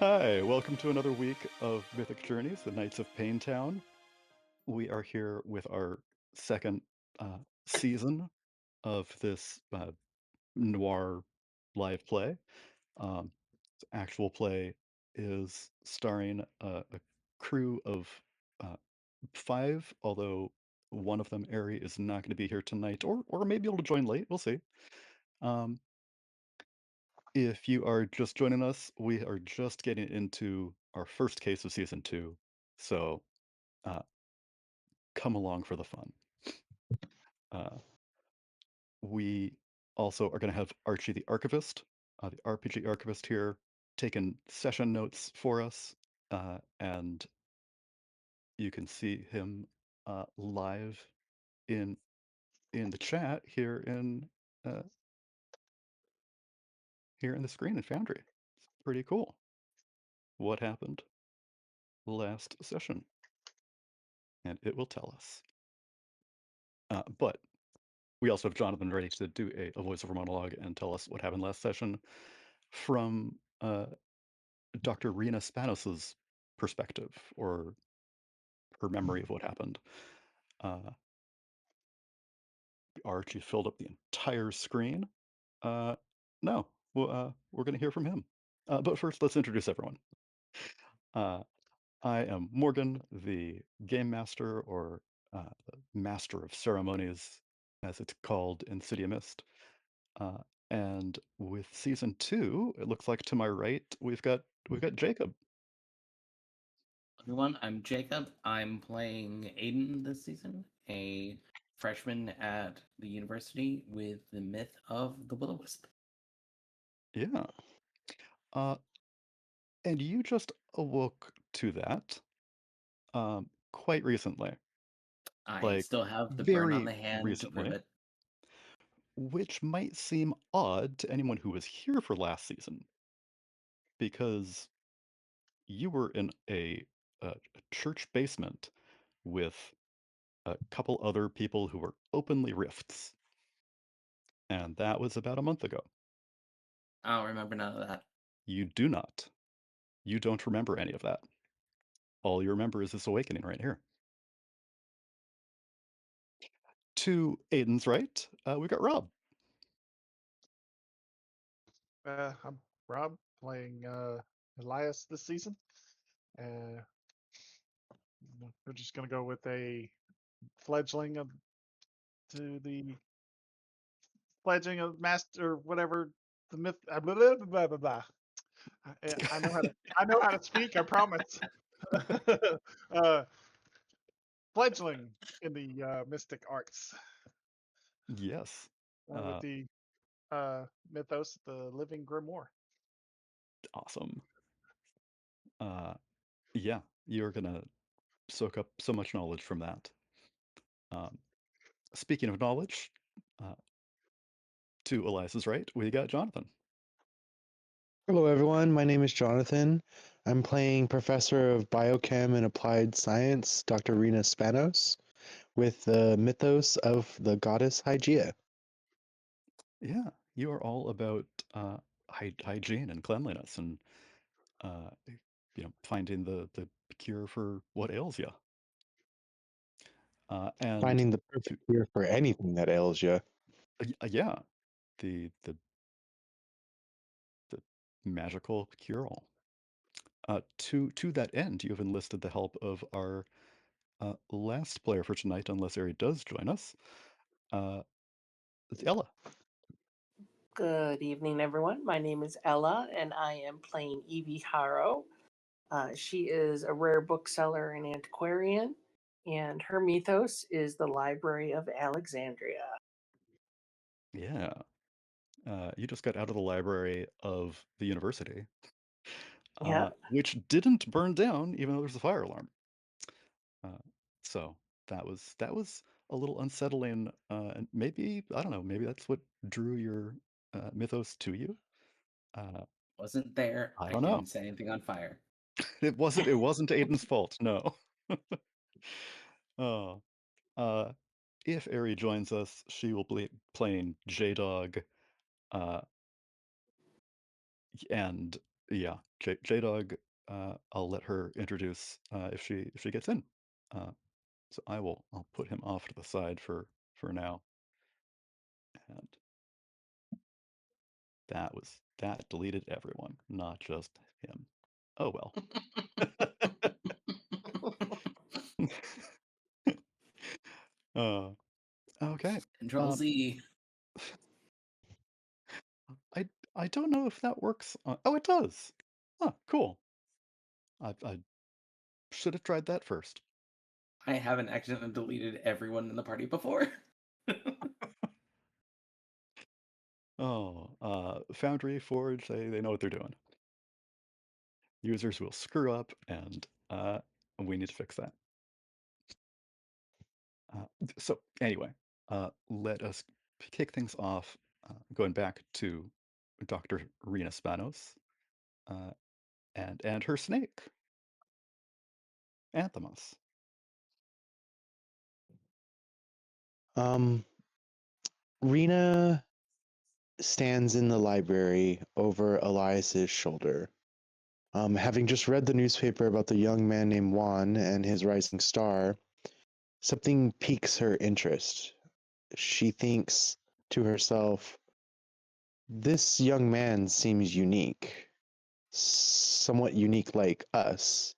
Hi, welcome to another week of Mythic Journeys, the Knights of Payne Town. We are here with our second season of this noir live play. Um, Actual play is starring a crew of uh, five, although one of them, Ari, is not going to be here tonight, or maybe able to join late. We'll see. Um, If you are just joining us, we are just getting into our first case of season two, so uh, come along for the fun. We also are going to have Archie the Archivist, the RPG Archivist here, taking session notes for us, and you can see him live in the chat uh, here in the screen in Foundry. It's pretty cool. What happened last session? And it will tell us. But we also have Jonathan ready to do a voiceover monologue and tell us what happened last session from Dr. Rena Spanos's perspective, or her memory of what happened. Archie filled up the entire screen. No, well, we're going to hear from him. But first, let's introduce everyone. I am Morgan, the game master, or the master of ceremonies, as it's called in City of Mist. And with season two, it looks like to my right we've got Jacob. Everyone, I'm Jacob. I'm playing Aiden this season, a freshman at the university with the myth of the Will-O-Wisp. Yeah. And you just awoke to that quite recently. I Like still have the burn on very the hand to prove recently, it. which might seem odd to anyone who was here for last season, because you were in a church basement with a couple other people who were openly rifts. And that was about a month ago. I don't remember none of that. You do not. You don't remember any of that. All you remember is this awakening right here. To Aiden's right, we've got Rob. I'm Rob, playing Elias this season. We're just gonna go with a fledgling of to the pledging of master whatever the myth. Blah, blah, blah, blah, blah. I know how to speak. I promise. Fledgling in the mystic arts Yes. with the mythos, the living grimoire. Awesome. Yeah, you're gonna soak up so much knowledge from that. Speaking of knowledge, to Elias's right, we got Jonathan. Hello, everyone. My name is Jonathan. I'm playing Professor of Biochem and Applied Science, Dr. Rena Spanos, with the mythos of the goddess Hygeia. Yeah, you are all about hygiene and cleanliness, and finding the cure for what ails you. And Finding the perfect cure for anything that ails you. yeah, the magical cure-all. To that end, you have enlisted the help of our last player for tonight, unless Ari does join us. It's Ella. Good evening, everyone. My name is Ella, and I am playing Evie Harrow. She is a rare bookseller and antiquarian, and her mythos is the Library of Alexandria. Yeah. You just got out of the library of the university, Yeah. which didn't burn down, even though there's a fire alarm. So that was a little unsettling, and maybe, I don't know, maybe that's what drew your mythos to you. Wasn't there. I I don't know. didn't set anything on fire. It wasn't Aiden's fault. No. Oh. If Ari joins us, she will be playing J-Dog, and Yeah, J-Dog, I'll let her introduce if she gets in. So I'll put him off to the side for now. And that deleted everyone, not just him. Oh well. Okay. Control Z. I don't know if that works. Oh, it does. Huh, cool. I should have tried that first. I haven't accidentally deleted everyone in the party before. Foundry, Forge, they know what they're doing. Users will screw up, and we need to fix that. So anyway, let us kick things off, going back to Dr. Rena Spanos and her snake, Anthemos. Rena stands in the library over Elias's shoulder. Having just read the newspaper about the young man named Juan and his rising star, something piques her interest. She thinks to herself, this young man seems unique, somewhat unique like us.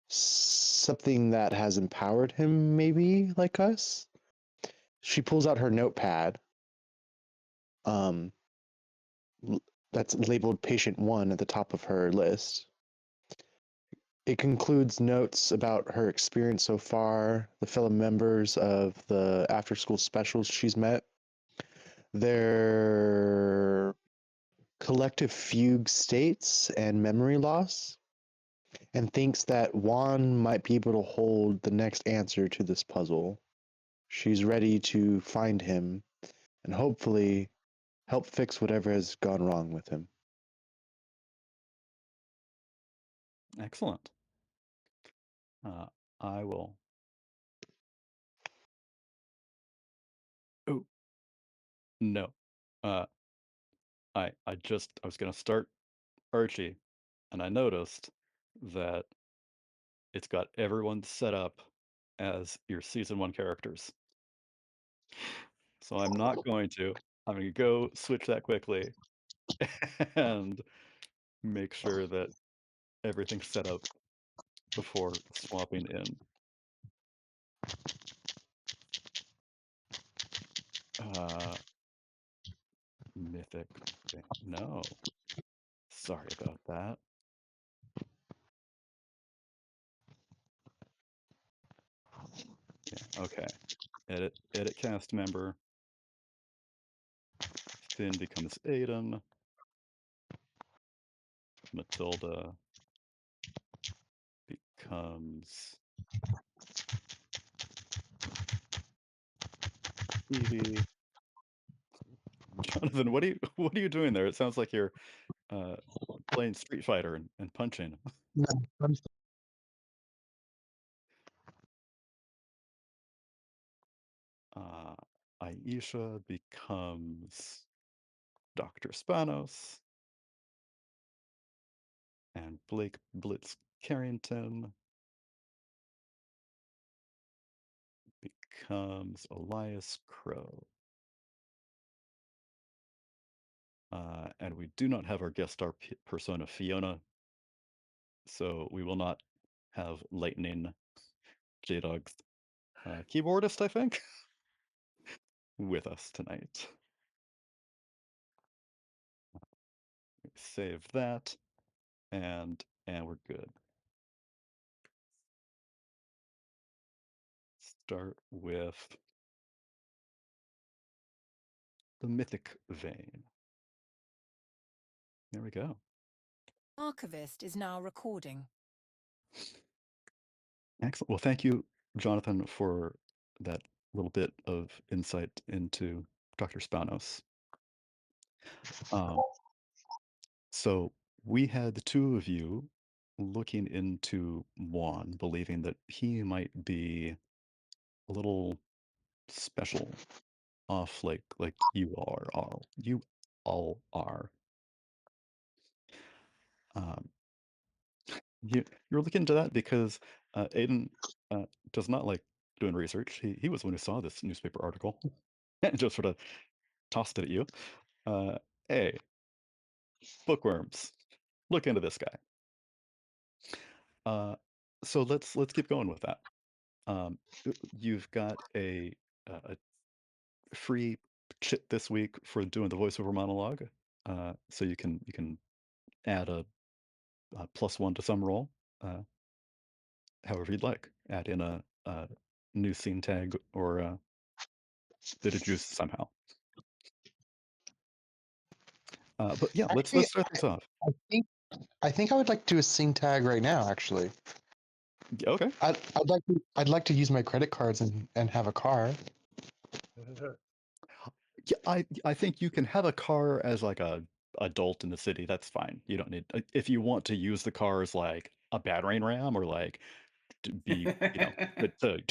Something that has empowered him, maybe like us. She pulls out her notepad. That's labeled patient 1 at the top of her list. It concludes notes about her experience so far, the fellow members of the after school specials she's met, their collective fugue states and memory loss, and thinks that Juan might be able to hold the next answer to this puzzle. She's ready to find him and hopefully help fix whatever has gone wrong with him. Excellent. I will. Oh no. I was gonna start Archie, and I noticed that it's got everyone set up as your season 1 characters. So I'm not going to. I'm going to go switch that quickly and make sure that everything's set up before swapping in. Mythic. No. Sorry about that. Yeah, okay. Edit cast member. Finn becomes Aiden. Matilda becomes Evie. Jonathan, what are you doing there? It sounds like you're playing Street Fighter and punching. No, I'm Aisha becomes Dr. Spanos. And Blake Blitz Carrington becomes Elias Crow. And we do not have our guest star persona Fiona, so we will not have Lightning J-Dog's keyboardist, I think, with us tonight. Save that, and we're good. Start with the Mythic vein. There we go. Archivist is now recording. Excellent. Well, thank you, Jonathan, for that little bit of insight into Dr. Spanos. So we had the two of you looking into Juan, believing that he might be a little special, off like you all are. Um, you're looking into that because Aiden does not like doing research. He was the one who saw this newspaper article and just sort of tossed it at you. Hey, bookworms, look into this guy. So let's keep going with that. You've got a free chit this week for doing the voiceover monologue, so you can add a +1 to some roll, however you'd like. Add in a new scene tag or a bit of juice somehow. But yeah, let's Actually, start this off. I think I think I would like to do a scene tag right now. Actually, Okay. I'd like to use my credit cards and have a car. Yeah, I think you can have a car as like a adult in the city. That's fine. You don't need if you want to use the car as like a battering ram or like to be, to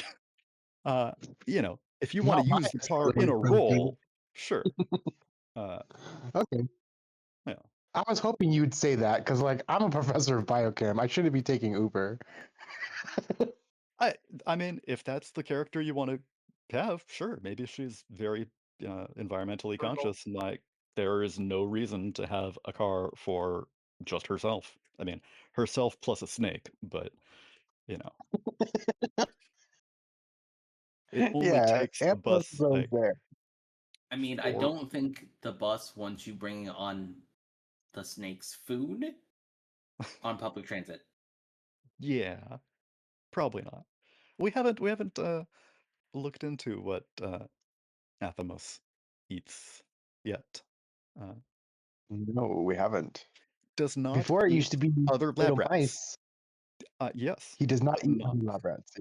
uh, if you want to Not use the car in necessarily a something. role, sure. Uh, Okay. yeah. I was hoping you'd say that because, like, I'm a professor of biochem. I shouldn't be taking Uber. I mean, if that's the character you want to have, sure. Maybe she's very environmentally Frugal. conscious and like there is no reason to have a car for just herself. I mean, herself plus a snake, but you know, it only Yeah, takes a Ambrose bus goes like there. I mean, I four. don't think the bus wants you bringing on the snake's food on public transit. Yeah, probably not. We haven't looked into what Athamos eats yet. Uh, No, we haven't. does not Before it used eat to be other lab little rats. mice. Yes, He does not does eat not. any lab rats.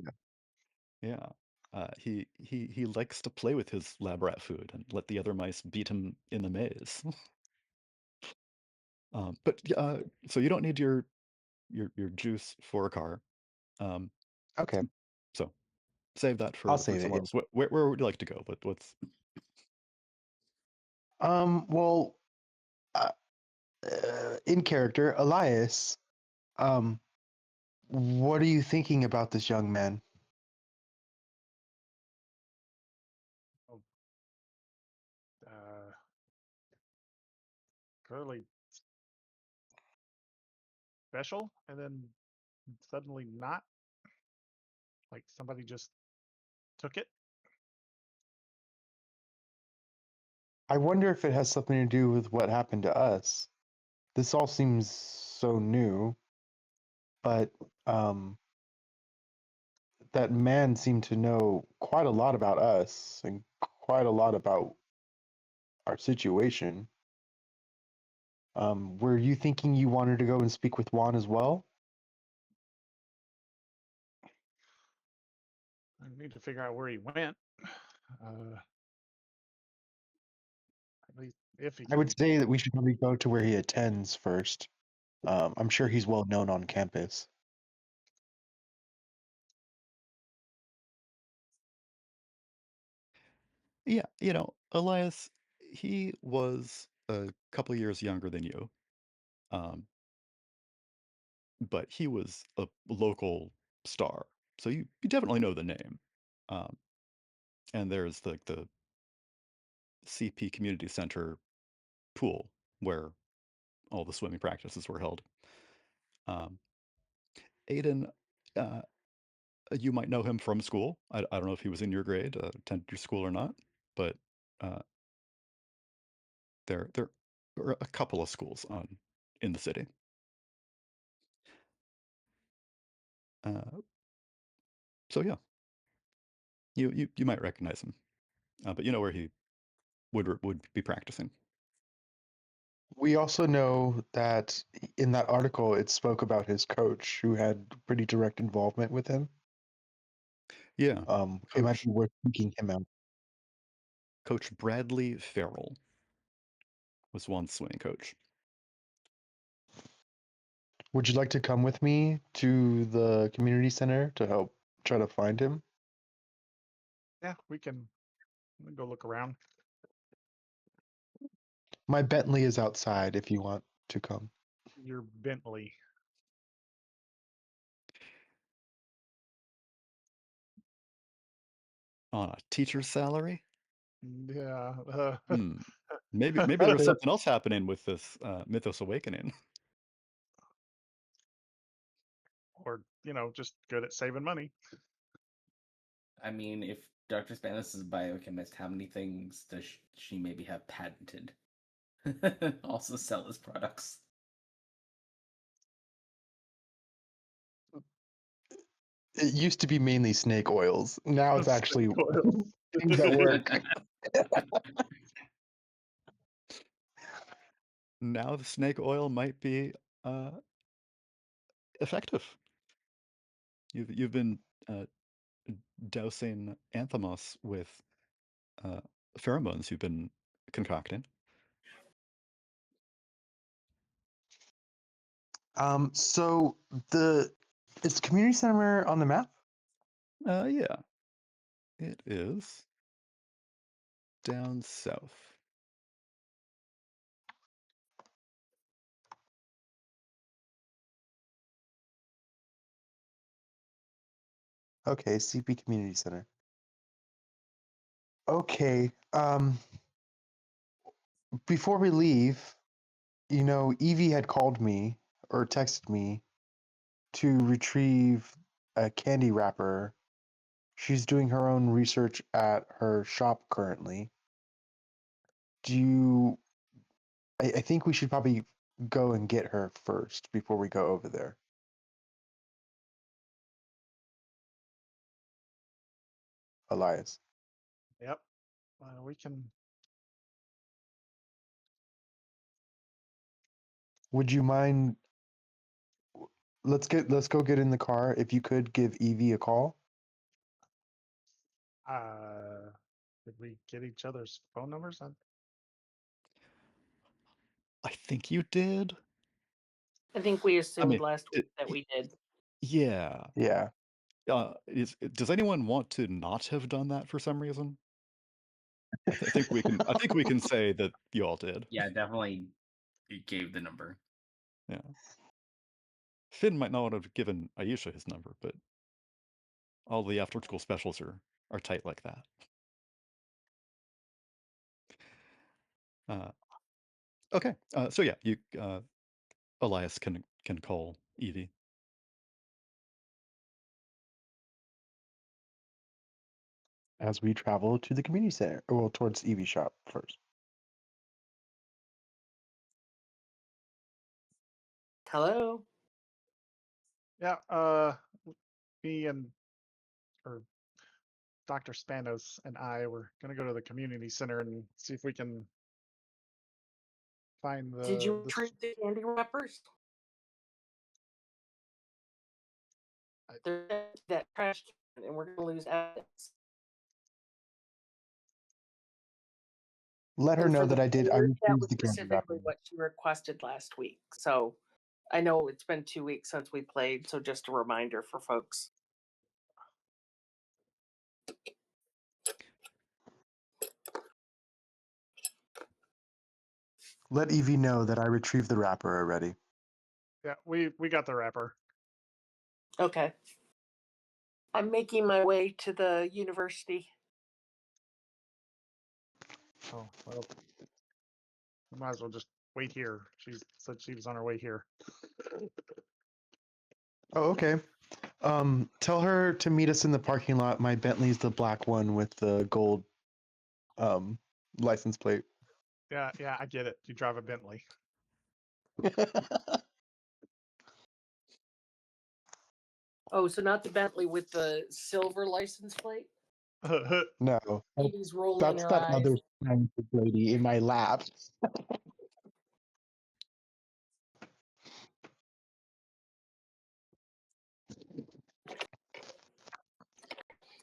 Yeah. Yeah. He likes to play with his lab rat food and let the other mice beat him in the maze. So you don't need your juice for a car. Um, Okay, so save that I'll for save it. somewhere Yeah. else. Where would you like to go? What's Well, uh, in character, Elias. Um, what are you thinking about this young man? Oh, uh, clearly special, and then suddenly not. Like somebody just took it. I wonder if it has something to do with what happened to us. This all seems so new, but that man seemed to know quite a lot about us and quite a lot about our situation. Were you thinking you wanted to go and speak with Juan as well? I need to figure out where he went. At least if he I would can. say that we should probably go to where he attends first. I'm sure he's well known on campus. Yeah, Elias, he was a couple years younger than you. Um, but he was a local star. So you definitely know the name. Um, and there's the CP Community Center pool where all the swimming practices were held. Um, Aiden, uh, you might know him from school. I don't know if he was in your grade, attended your school or not, but uh, there are a couple of schools in the city. Uh, so yeah, you might recognize him, but you know where he would be practicing. We also know that in that article it spoke about his coach who had pretty direct involvement with him. Yeah, It might Coach be worth seeking him out. Coach Bradley Farrell was one swimming coach. Would you like to come with me to the community center to help try to find him? Yeah, we can go look around. My Bentley is outside if you want to come. your Bentley? On a teacher's salary? Yeah. Hmm. Maybe there was something else happening with this Mythos Awakening. Or, just good at saving money. I mean, if Dr. Spanos is a biochemist, how many things does she maybe have patented? Also sell as products. It used to be mainly snake oils. Now it's actually Oils. things that work. Now the snake oil might be effective. You've been dousing Anthemos with pheromones you've been concocting. So is the community center on the map? Yeah, it is down south. Okay, CP Community Center. Okay. Before we leave, Evie had called me or texted me to retrieve a candy wrapper. She's doing her own research at her shop currently. I think we should probably go and get her first before we go over there. Elias. Yep. We can. Would you mind? Let's go get in the car. If you could give Evie a call. Did we get each other's phone numbers? I think you did. I think we assumed mean, last week that we did. Yeah. Yeah. Does anyone want to not have done that for some reason? I think we can. I think we can say that you all did. Yeah, definitely. It gave the number. Yeah. Finn might not have given Aisha his number, but all the after-school specials are tight like that. Okay. So yeah, you Elias can call Evie. As we travel to the community center, well, towards Evie's shop first. Hello. Yeah. Me and or Dr. Spanos and I were gonna go to the community center and see if we can find Did you the retrieve the candy wrappers? They're that trash can, and we're going to lose evidence. Let her And know for the that I did. I players, that refused was the candy specifically wrapper. what she requested last week. So I know it's been 2 weeks since we played, so just a reminder for folks. Let Evie know that I retrieved the wrapper already. Yeah, we got the wrapper. Okay. I'm making my way to the university. Oh, well, we might as well just wait here. She said she was on her way here. Oh, okay. Tell her to meet us in the parking lot. My Bentley's the black one with the gold license plate. Yeah, I get it. You drive a Bentley. Oh, so not the Bentley with the silver license plate? No, Evie's rolling that's her that eyes. other scientific lady in my lap.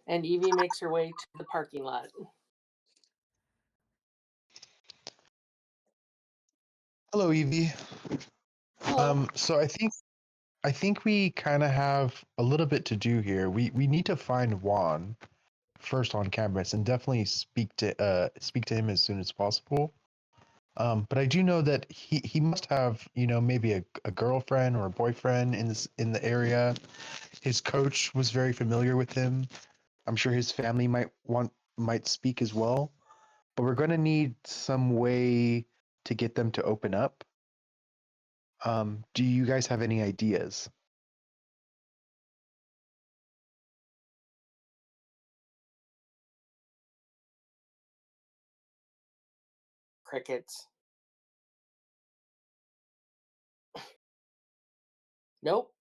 And Evie makes her way to the parking lot. Hello, Evie. Hello. So I think we kind of have a little bit to do here. We need to find Juan first on campus and definitely speak to him as soon as possible. But I do know that he must have, maybe a girlfriend or a boyfriend in the area. His coach was very familiar with him. I'm sure his family might speak as well. But we're going to need some way to get them to open up. Do you guys have any ideas? Crickets. Nope.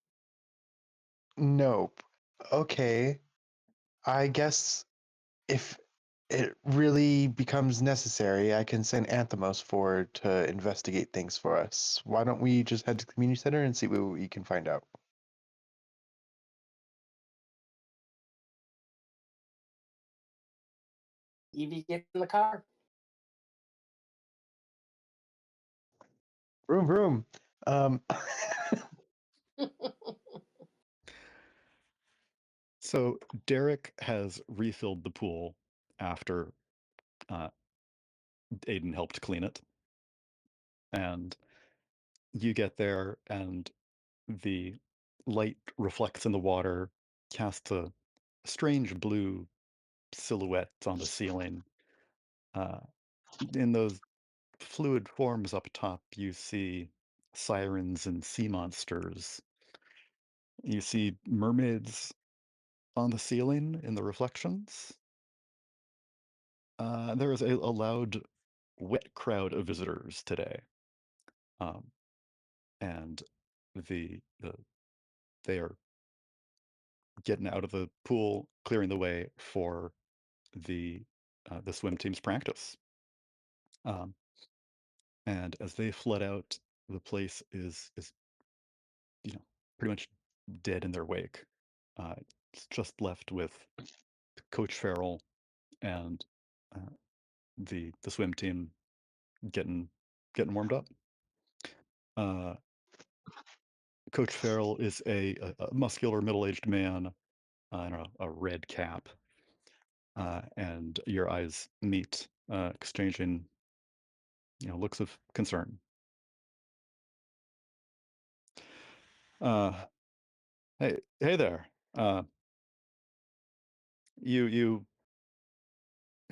Nope. Okay. I guess if it really becomes necessary, I can send Anthemos forward to investigate things for us. Why don't we just head to the community center and see what we can find out? Evie gets in the car. Vroom vroom. Um, So Derek has refilled the pool after Aiden helped clean it. And you get there, and the light reflects in the water, casts a strange blue silhouette on the ceiling. In those fluid forms up top, you see sirens and sea monsters. You see mermaids on the ceiling in the reflections. There is a loud, wet crowd of visitors today. And they are getting out of the pool, clearing the way for the swim team's practice. And as they flood out, the place is pretty much dead in their wake. It's just left with Coach Farrell and the swim team getting warmed up. Coach Farrell is a muscular middle-aged man in a red cap, and your eyes meet, exchanging looks of concern. Hey there. You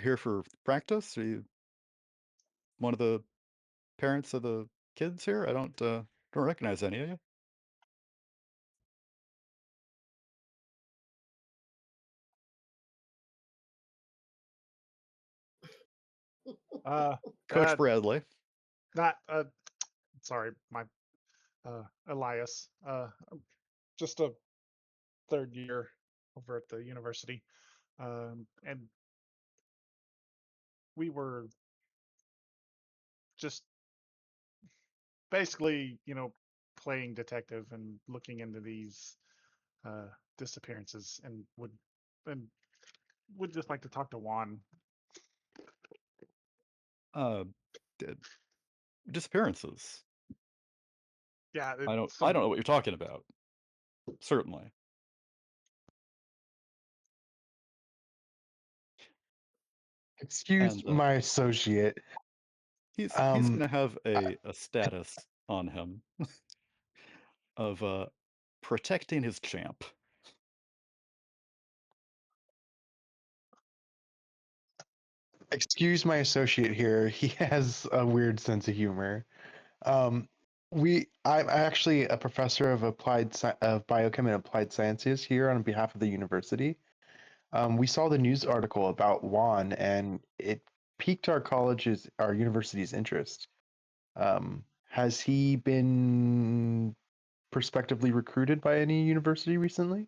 here for practice? Are you one of the parents of the kids here? I don't recognize any of you. Uh, Coach uh, Bradley. not sorry, my Elias. I'm just a third year over at the university, and we were just basically, playing detective and looking into these disappearances, and would just like to talk to Juan. D- Disappearances. Yeah, I don't know what you're talking about. Certainly. excuse And my associate. he's Um, gonna have a status on him of protecting his champ. excuse my associate here. He has a weird sense of humor. Um, I'm actually a professor of of biochem and applied sciences here on behalf of the university. We saw the news article about Juan, and it piqued our university's interest. Has he been prospectively recruited by any university recently?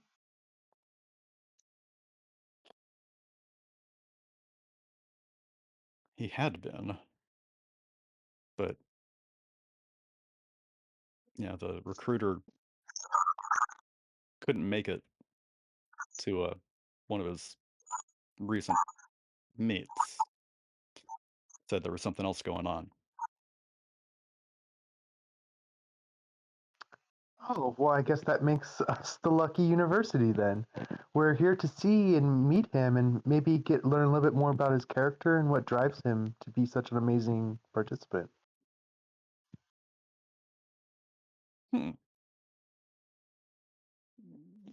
He had been, but the recruiter couldn't make it to one of his recent meets. Said there was something else going on. Oh, well, I guess that makes us the lucky university then. We're here to see and meet him and maybe learn a little bit more about his character and what drives him to be such an amazing participant. Hmm.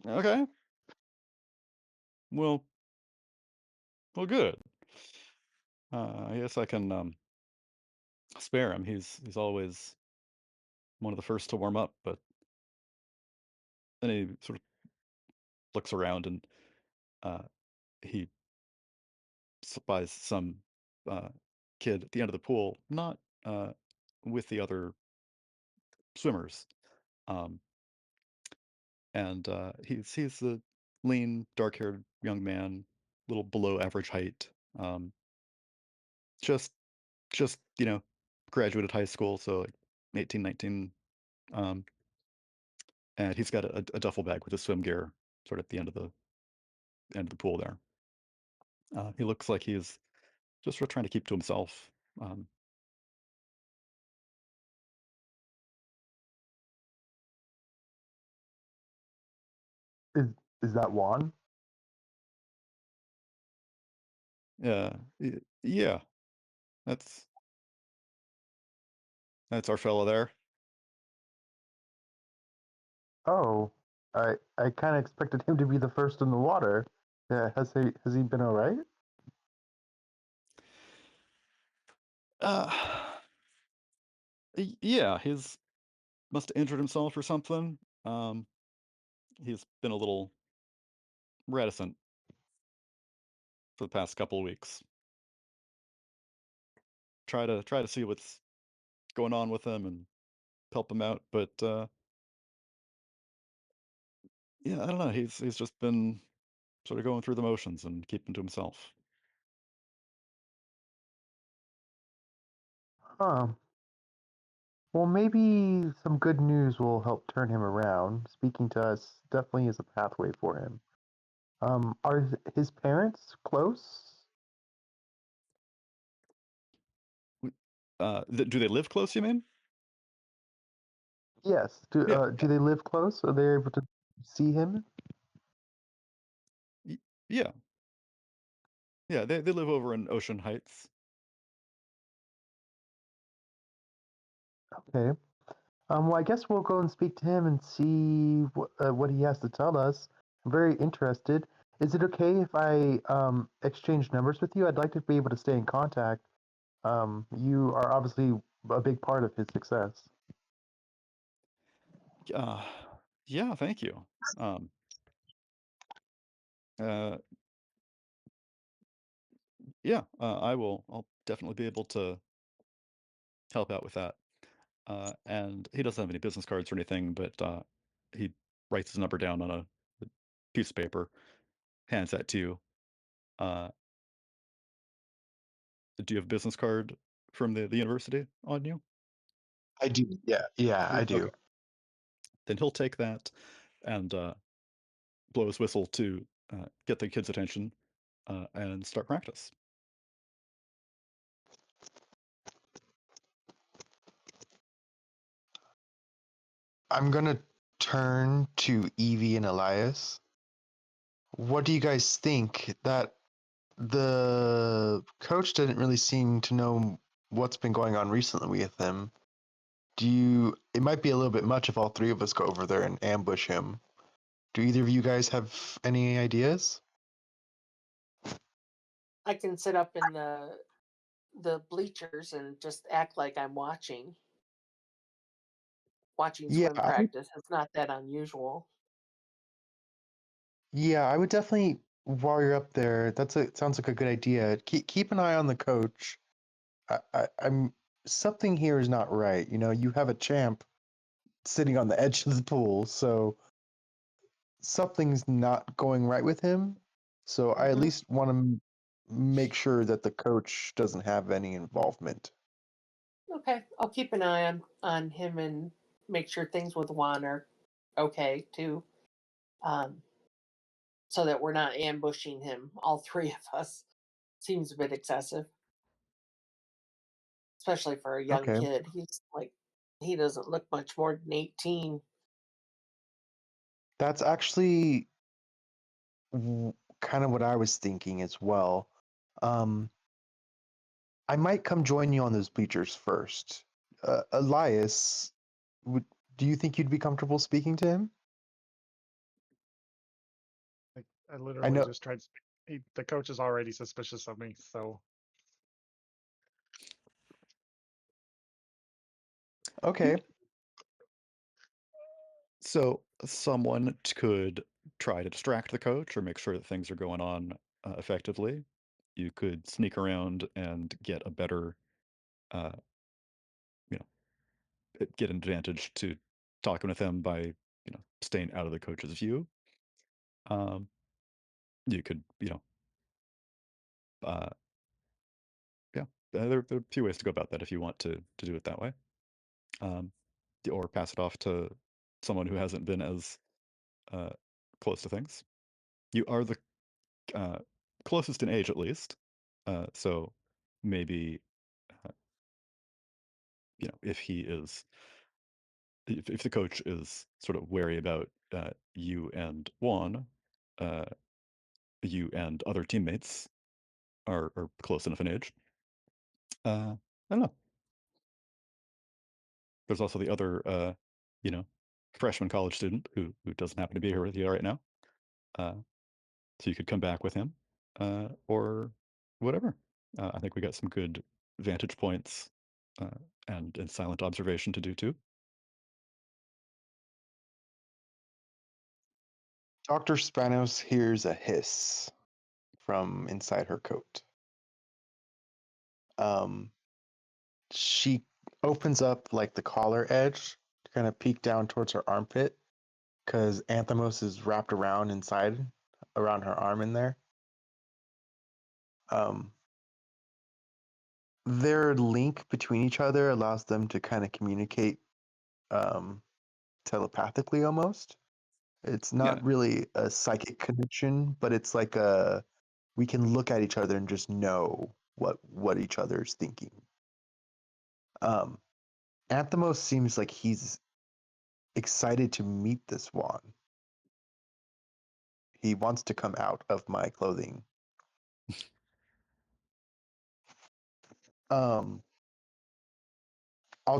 Okay. Well, good. I guess I can spare him. He's always one of the first to warm up, but then he sort of looks around and uh, he buys some uh, kid at the end of the pool, not uh, with the other swimmers. Um, and he's a lean, dark-haired young man, little below average height. Um, just graduated high school, so like 18, 19. Um, and he's got a duffel bag with his swim gear, sort of at the end of the pool there. He looks like he's just sort of trying to keep to himself. Um, Is is that Juan? yeah, that's our fellow there. Oh, I kind of expected him to be the first in the water. Yeah, has he been all right? Uh, yeah, he's must have injured himself or something. He's been a little reticent for the past couple of weeks. Try to see what's going on with him and help him out, but yeah, I don't know. He's just been sort of going through the motions and keeping to himself. Huh. Well, maybe some good news will help turn him around. Speaking to us definitely is a pathway for him. Are his parents close? Do they live close, you mean? Yes. Yeah. Do they live close? Are they able to see him? Y- Yeah. Yeah, they live over in Ocean Heights. Okay. Well, I guess we'll go and speak to him and see what he has to tell us. I'm very interested. Is it okay if I exchange numbers with you? I'd like to be able to stay in contact. You are obviously a big part of his success. Uh, yeah, thank you. Um, uh, yeah, I'll definitely be able to help out with that. And he doesn't have any business cards or anything, but he writes his number down on a piece of paper, hands that to you. Uh, do you have a business card from the university on you? I do. Yeah, yeah, I do. Okay. Then he'll take that and blow his whistle to get the kid's attention and start practice. I'm gonna turn to Evie and Elias. What do you guys think? That the coach didn't really seem to know what's been going on recently with him. It might be a little bit much if all three of us go over there and ambush him. Do either of you guys have any ideas? I can sit up in the bleachers and just act like I'm watching Yeah, swim practice. It's not that unusual. I would definitely while you're up there. Sounds like a good idea. Keep an eye on the coach. I'm something here is not right. You know, you have a champ sitting on the edge of the pool, so something's not going right with him. So I at Hmm. least want to make sure that the coach doesn't have any involvement. Okay, I'll keep an eye on him and make sure things with Juan are okay too, um, so that we're not ambushing him. All three of us seems a bit excessive, especially for a young Okay. kid. He doesn't look much more than 18. That's actually kind of what I was thinking as well. Um, I might come join you on those bleachers first. Elias, Do you think you'd be comfortable speaking to him? I I literally know. just tried. The coach is already suspicious of me, so Okay. So someone could try to distract the coach or make sure that things are going on effectively. You could sneak around and get a better, uh, you know, get an advantage to talking with him by, staying out of the coach's view. Um, you could, uh, yeah, there are a few ways to go about that if you want to do it that way. Um, or pass it off to someone who hasn't been as uh, close to things. You are the uh, closest in age, at least. So maybe, uh, if he is, if the coach is sort of wary about you and Juan, uh, you and other teammates are close enough in age. I don't know. There's also the other, freshman college student who doesn't happen to be here with you right now. Uh, so you could come back with him, or whatever. I think we got some good vantage points uh, and silent observation to do too. Dr. Spanos hears a hiss from inside her coat. She opens up like the collar edge to kind of peek down towards her armpit because Anthemos is wrapped around inside, around her arm in there. Their link between each other allows them to kind of communicate telepathically almost. It's Yeah. not really a psychic connection, but it's like we can look at each other and just know what each other's thinking. Anthemos seems like he's excited to meet this Juan. He wants to come out of my clothing. I'll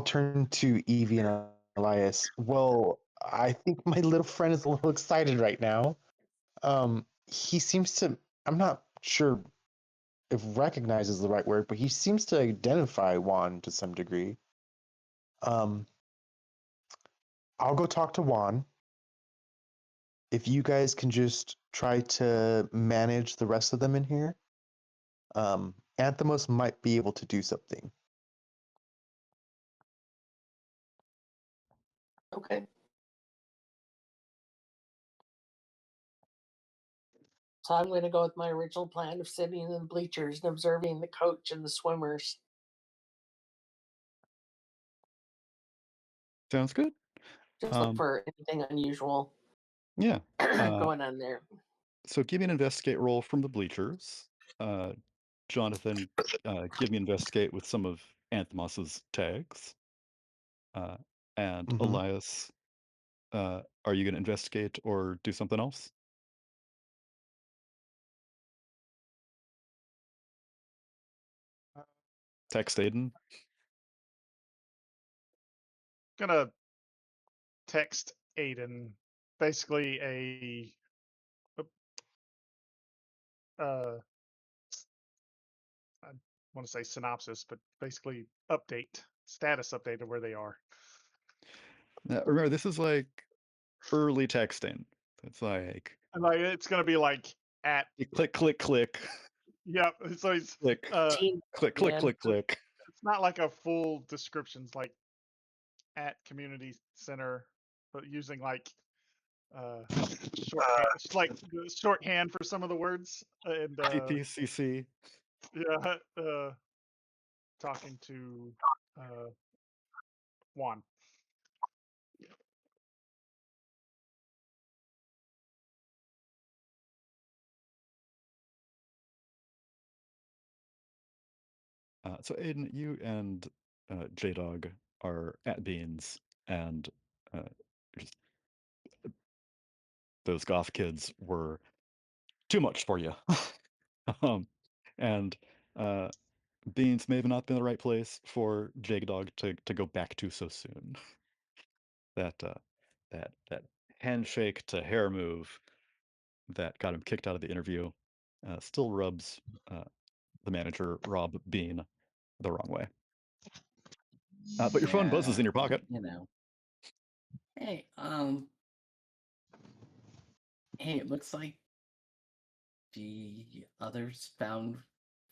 turn to Evie and Elias. Well, I think my little friend is a little excited right now. He seems to, I'm not sure if recognize is the right word, but he seems to identify Juan to some degree. I'll go talk to Juan. If you guys can just try to manage the rest of them in here, Anthemos might be able to do something. Okay. So I'm going to go with my original plan of sitting in the bleachers and observing the coach and the swimmers. Sounds good. Just look for anything unusual Yeah. going on there. So give me an investigate roll from the bleachers. Jonathan, give me investigate with some of Anthemos's tags. And Elias, are you going to investigate or do something else? Text Aiden. gonna text Aiden basically I want to say synopsis, but basically status update of where they are. Now, remember, this is like early texting. It's like And like it's gonna be like at click, click, click, yeah. So it's click, click, click, Man. click, click. it's not like a full description. It's like at community center, but using like shorthand, it's like the shorthand for some of the words, and PPCC. yeah, talking to Juan. So Aiden, you and J-Dog are at Beans, and just, those goth kids were too much for you. And Beans may have not been the right place for J-Dog to go back to so soon. that that handshake to hair move that got him kicked out of the interview still rubs the manager Rob Bean the wrong way. But your phone buzzes Yeah, in your pocket. Hey, hey, it looks like the others found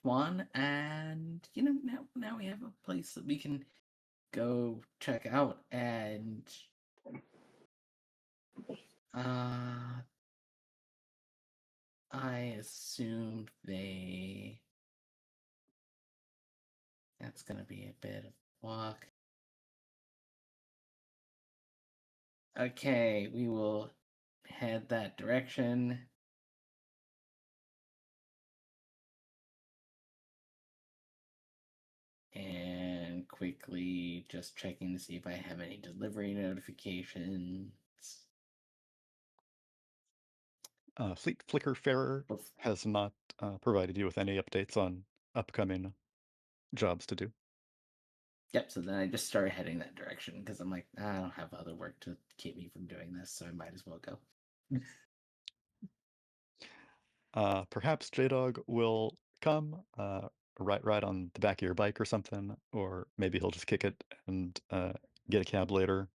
Juan, and now we have a place that we can go check out, and I assumed that's gonna be a bit of a walk. Okay, we will head that direction. And quickly just checking to see if I have any delivery notifications. Fleet Flicker Farer has not provided you with any updates on upcoming jobs to do. Yep, so then I just started heading that direction because I'm like, I don't have other work to keep me from doing this, so I might as well go. Perhaps J-Dog will come ride on the back of your bike or something, or maybe he'll just kick it and get a cab later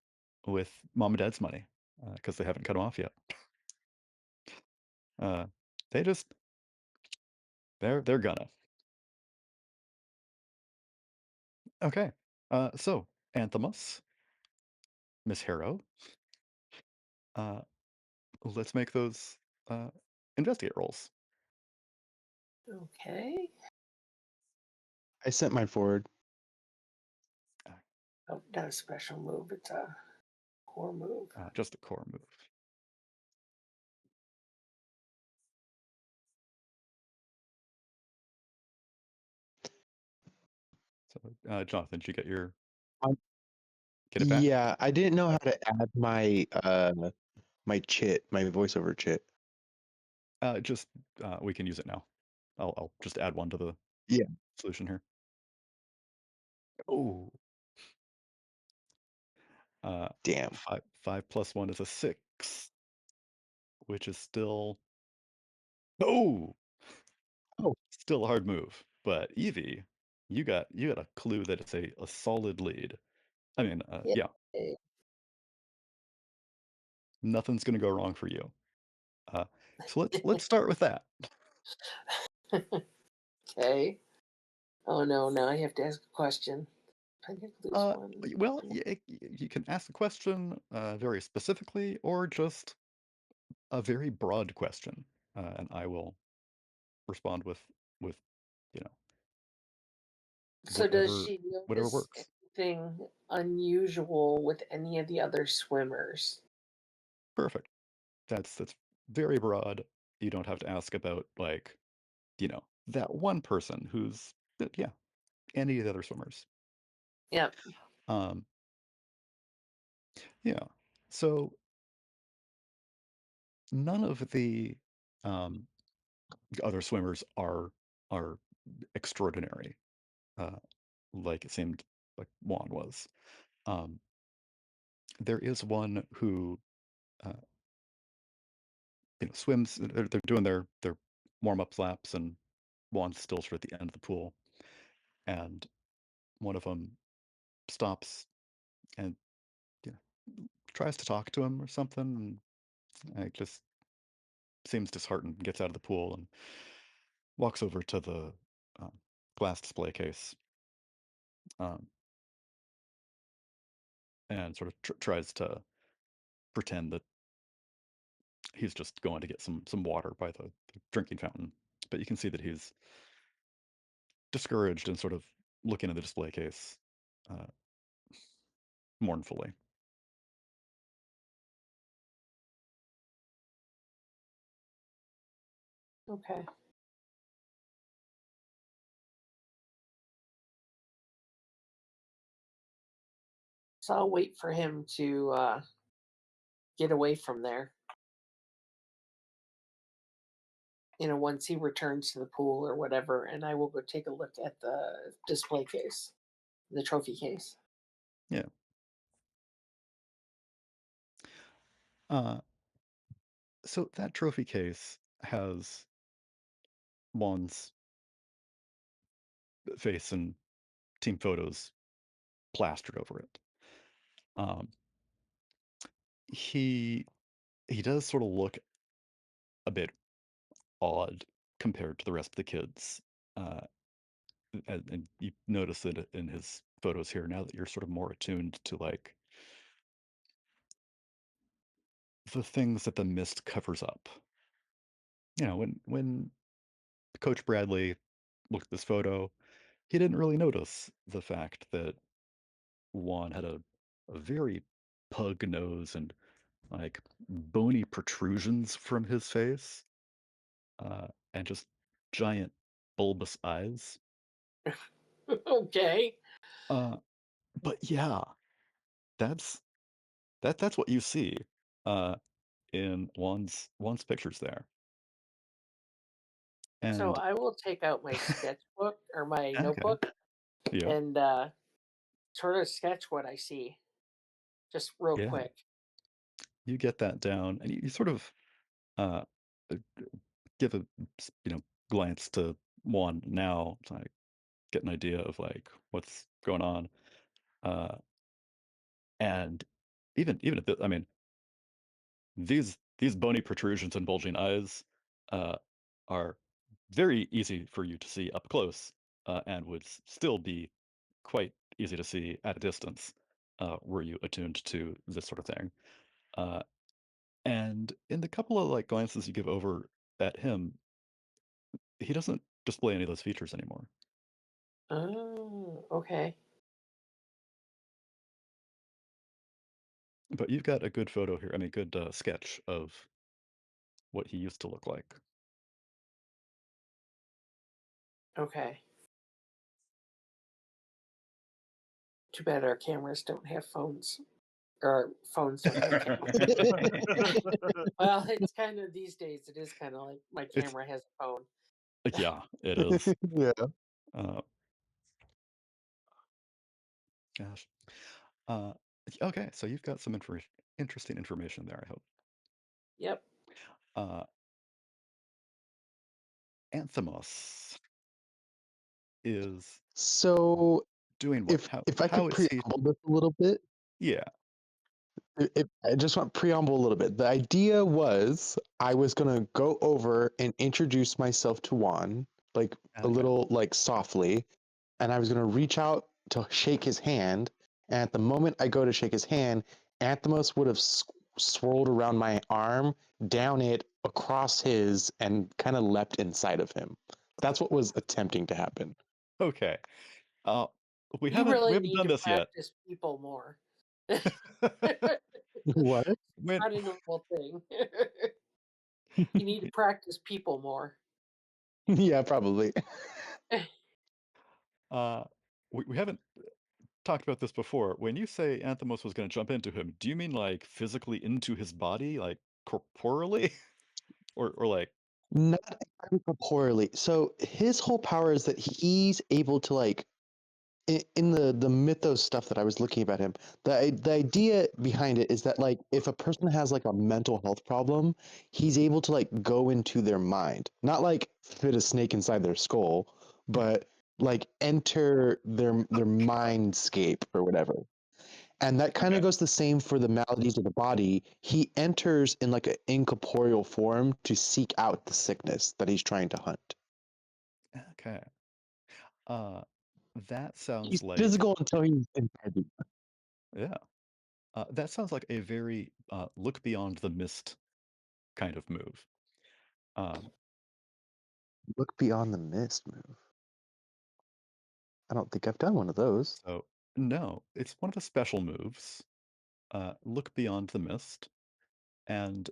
with Mom and Dad's money because they haven't cut him off yet. They just they're gonna. Okay, so Anthemus, Miss Harrow, let's make those investigate rolls. Okay. I sent mine forward. Oh, not a special move. It's a core move. Just a core move. So, Jonathan, did you get your Um, get it back? Yeah, I didn't know how to add my my chit, my voiceover chit. Just we can use it now. I'll just add one to the Yeah. solution here. Oh, Damn. 5 plus 1 is a 6, which is still oh Oh. still a hard move. But Evie, you got a clue that it's a solid lead. I mean, yeah, nothing's gonna go wrong for you. So let's start with that. Okay. Oh no, now I have to ask a question. I get to lose one. Well, you can ask the question very specifically, or just a very broad question, and I will respond with you know So does whatever she whatever notice works. anything unusual with any of the other swimmers? Perfect. That's very broad. You don't have to ask about like that one person who's yeah, any of the other swimmers. Yep. Um, yeah. So none of the um, other swimmers are extraordinary, like it seemed like Juan was. Um, there is one who uh, swims. They're doing their warm up laps, and Juan's still sort of at the end of the pool, and one of them stops and you know, tries to talk to him or something, and it just seems disheartened, and gets out of the pool and walks over to the um, glass display case, um, and sort of tries to pretend that he's just going to get some water by the drinking fountain. But you can see that he's discouraged and sort of looking at the display case uh, mournfully. Okay. So I'll wait for him to get away from there. Once he returns to the pool or whatever, and I will go take a look at the display case, the trophy case. Yeah. Uh, so that trophy case has Juan's face and team photos plastered over it. Um, he he does sort of look a bit odd compared to the rest of the kids. Uh, and you notice it in his photos here now that you're sort of more attuned to like the things that the mist covers up. You know, when Coach Bradley looked at this photo, he didn't really notice the fact that Juan had a very pug nose and like bony protrusions from his face, and just giant bulbous eyes. Okay. Uh, but yeah, that's that's what you see uh, in Juan's pictures there. So And I will take out my sketchbook or my okay, notebook yeah, and sort of sketch what I see, just real yeah, quick. you get that down, and you sort of uh, uh, give a glance to Juan now to like, get an idea of like what's going on. Uh, and even at the, I mean, these bony protrusions and bulging eyes uh, are very easy for you to see up close, and would still be quite easy to see at a distance, were you attuned to this sort of thing. Uh, and in the couple of like glances you give over at him, he doesn't display any of those features anymore. Oh, okay. But you've got a good photo here. I mean, good sketch of what he used to look like. Okay. Too bad our cameras don't have phones. Or phones don't have cameras. Well, it's kind of these days, it is kind of like my It's camera has a phone. yeah, it is. Yeah. Uh, gosh. Uh, okay, so you've got some interesting information there, I hope. Yep. Uh, Anthemos is So doing what? if I How could is he? preamble this a little bit, Yeah. I just want preamble a little bit. The idea was I was gonna go over and introduce myself to Juan, like a Okay. little like softly, and I was gonna reach out to shake his hand. And at the moment I go to shake his hand, Anthemos would have swirled around my arm, down it, across his, and kind of leapt inside of him. That's what was attempting to happen. Okay. Uh, we You haven't we really haven't need done to this yet. practice people more. What? When Not a normal thing. You need to practice people more. Yeah, probably. uh, we haven't talked about this before. When you say Anthemos was going to jump into him, do you mean like physically into his body, like corporally, or like Not exactly corporeally. So his whole power is that he's able to like in the mythos stuff that I was looking about him. The idea behind it is that like if a person has like a mental health problem, he's able to like go into their mind, not like fit a snake inside their skull, but like enter their mindscape or whatever. And that kind of okay, goes the same for the maladies of the body. He enters in like an incorporeal form to seek out the sickness that he's trying to hunt. okay. Uh, that He's sounds like physical until he's inside. yeah. That sounds like a very look beyond the mist kind of move. Um, Look beyond the mist move. I don't think I've done one of those. so no, it's one of the special moves. Look beyond the mist, and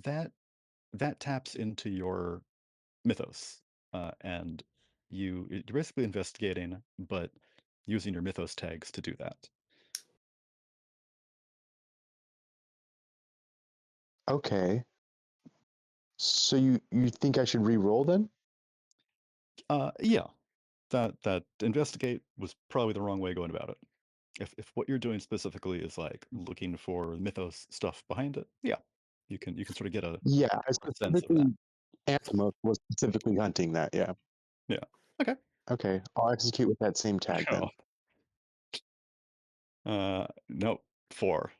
that that taps into your mythos, and you're basically investigating, but using your mythos tags to do that. Okay. So you think I should re-roll then? Yeah, that investigate was probably the wrong way going about it. if what you're doing specifically is like looking for mythos stuff behind it, yeah, you can sort of get a Yeah, I sense of that. specifically Anthemos was specifically hunting that. Yeah. Yeah. Okay. Okay, I'll execute with that same tag then. No, 4.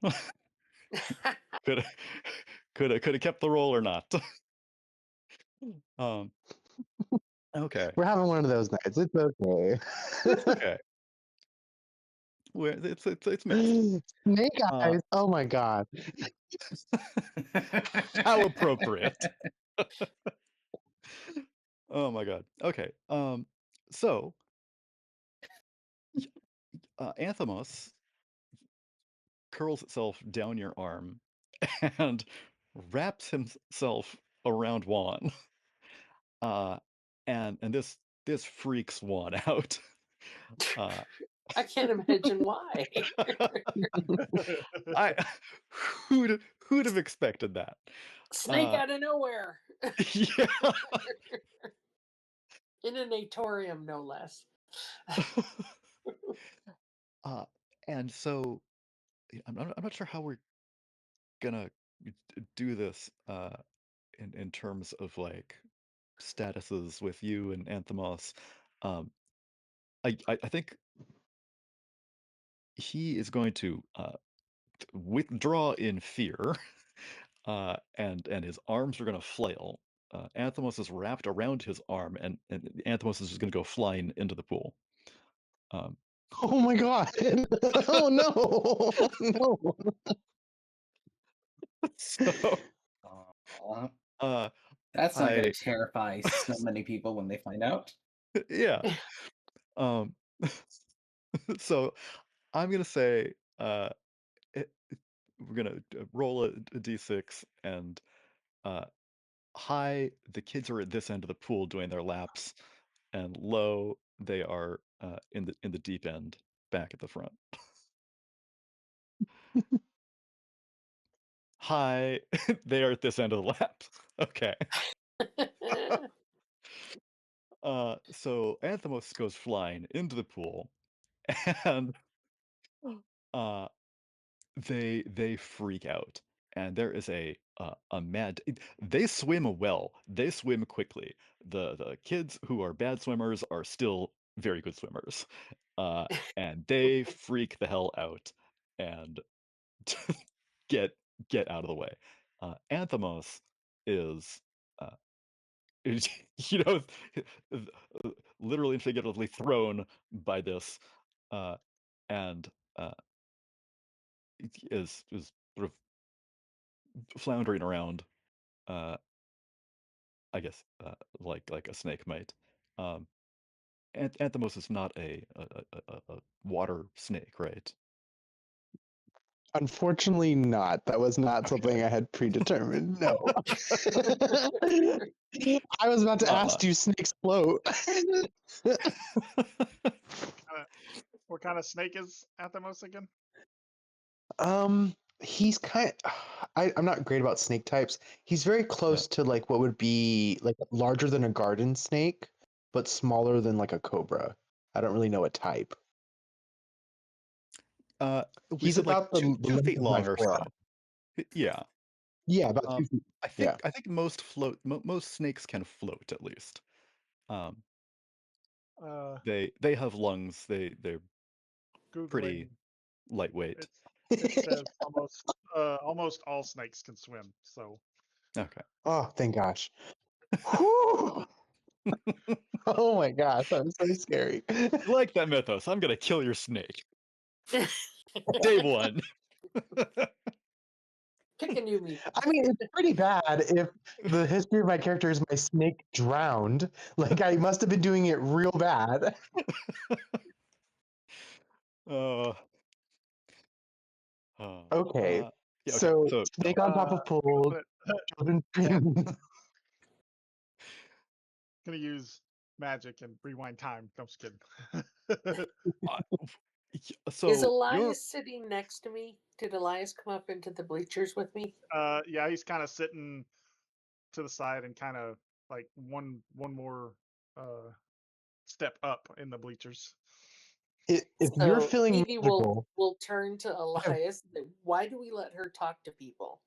could have kept the roll or not. um. Okay. We're having one of those nights. It's okay. It's okay. It's mixed. Snake eyes. Oh my god. How appropriate. Oh my god. Okay. So Anthemos curls itself down your arm and wraps himself around Juan. And this freaks Juan out. I can't imagine why. Who'd have expected that? Snake out of nowhere. Yeah. In a natorium, no less. And so I'm not sure how we're gonna do this in terms of like statuses with you and Anthemos. I think he is going to withdraw in fear, and his arms are going to flail. Anthemos is wrapped around his arm, and Anthemos is just going to go flying into the pool. Oh my god! Oh no! No! So, that's not going to terrify so many people when they find out. Yeah. So I'm gonna say we're gonna roll a d6, and high, the kids are at this end of the pool doing their laps, and low, they are in the deep end, back at the front. High, they are at this end of the lap. Okay. So Anthemos goes flying into the pool, and they freak out, and there is a mad. They swim well. They swim quickly. The kids who are bad swimmers are still very good swimmers, and they freak the hell out and get out of the way. Anthemos is, you know, literally and figuratively thrown by this, and is sort of floundering around, I guess, like a snake might. Anthemos is not a water snake, right? Unfortunately, not. That was not something I had predetermined. No. I was about to ask, do snakes float? What kind of snake is Athemos again? He's I'm not great about snake types. He's very close to like what would be like larger than a garden snake, but smaller than like a cobra. I don't really know a type. He's about like the 2 length feet of my long or forearm. so. Yeah. Yeah, about 2 feet. I think most most snakes can float at least. They have lungs. They're Googling, pretty lightweight. It says almost all snakes can swim. So. Okay. Oh, thank gosh. Oh my gosh, that was so scary. You like that mythos? I'm gonna kill your snake. Day 1. Kicking you, me. I mean, it's pretty bad if the history of my character is my snake drowned. Like, I must have been doing it real bad. Okay, yeah, so so snake on top of pool, children screaming. Gonna use magic and rewind time. No, I'm just kidding. So is Elias sitting next to me? Did Elias come up into the bleachers with me? Yeah, he's kind of sitting to the side and kind of like one more step up in the bleachers. If you're So feeling Evie magical, will turn to Elias. Why do we let her talk to people?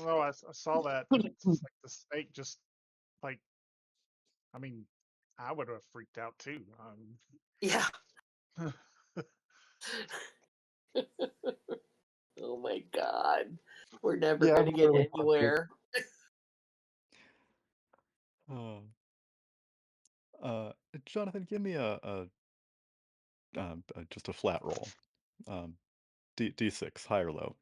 Oh, I saw that. And it's just like the snake just like, I mean, I would have freaked out too. Yeah. Oh my God. We're never yeah, going to I'm get really anywhere. Uh, Jonathan, give me just a flat roll. D6, high or low.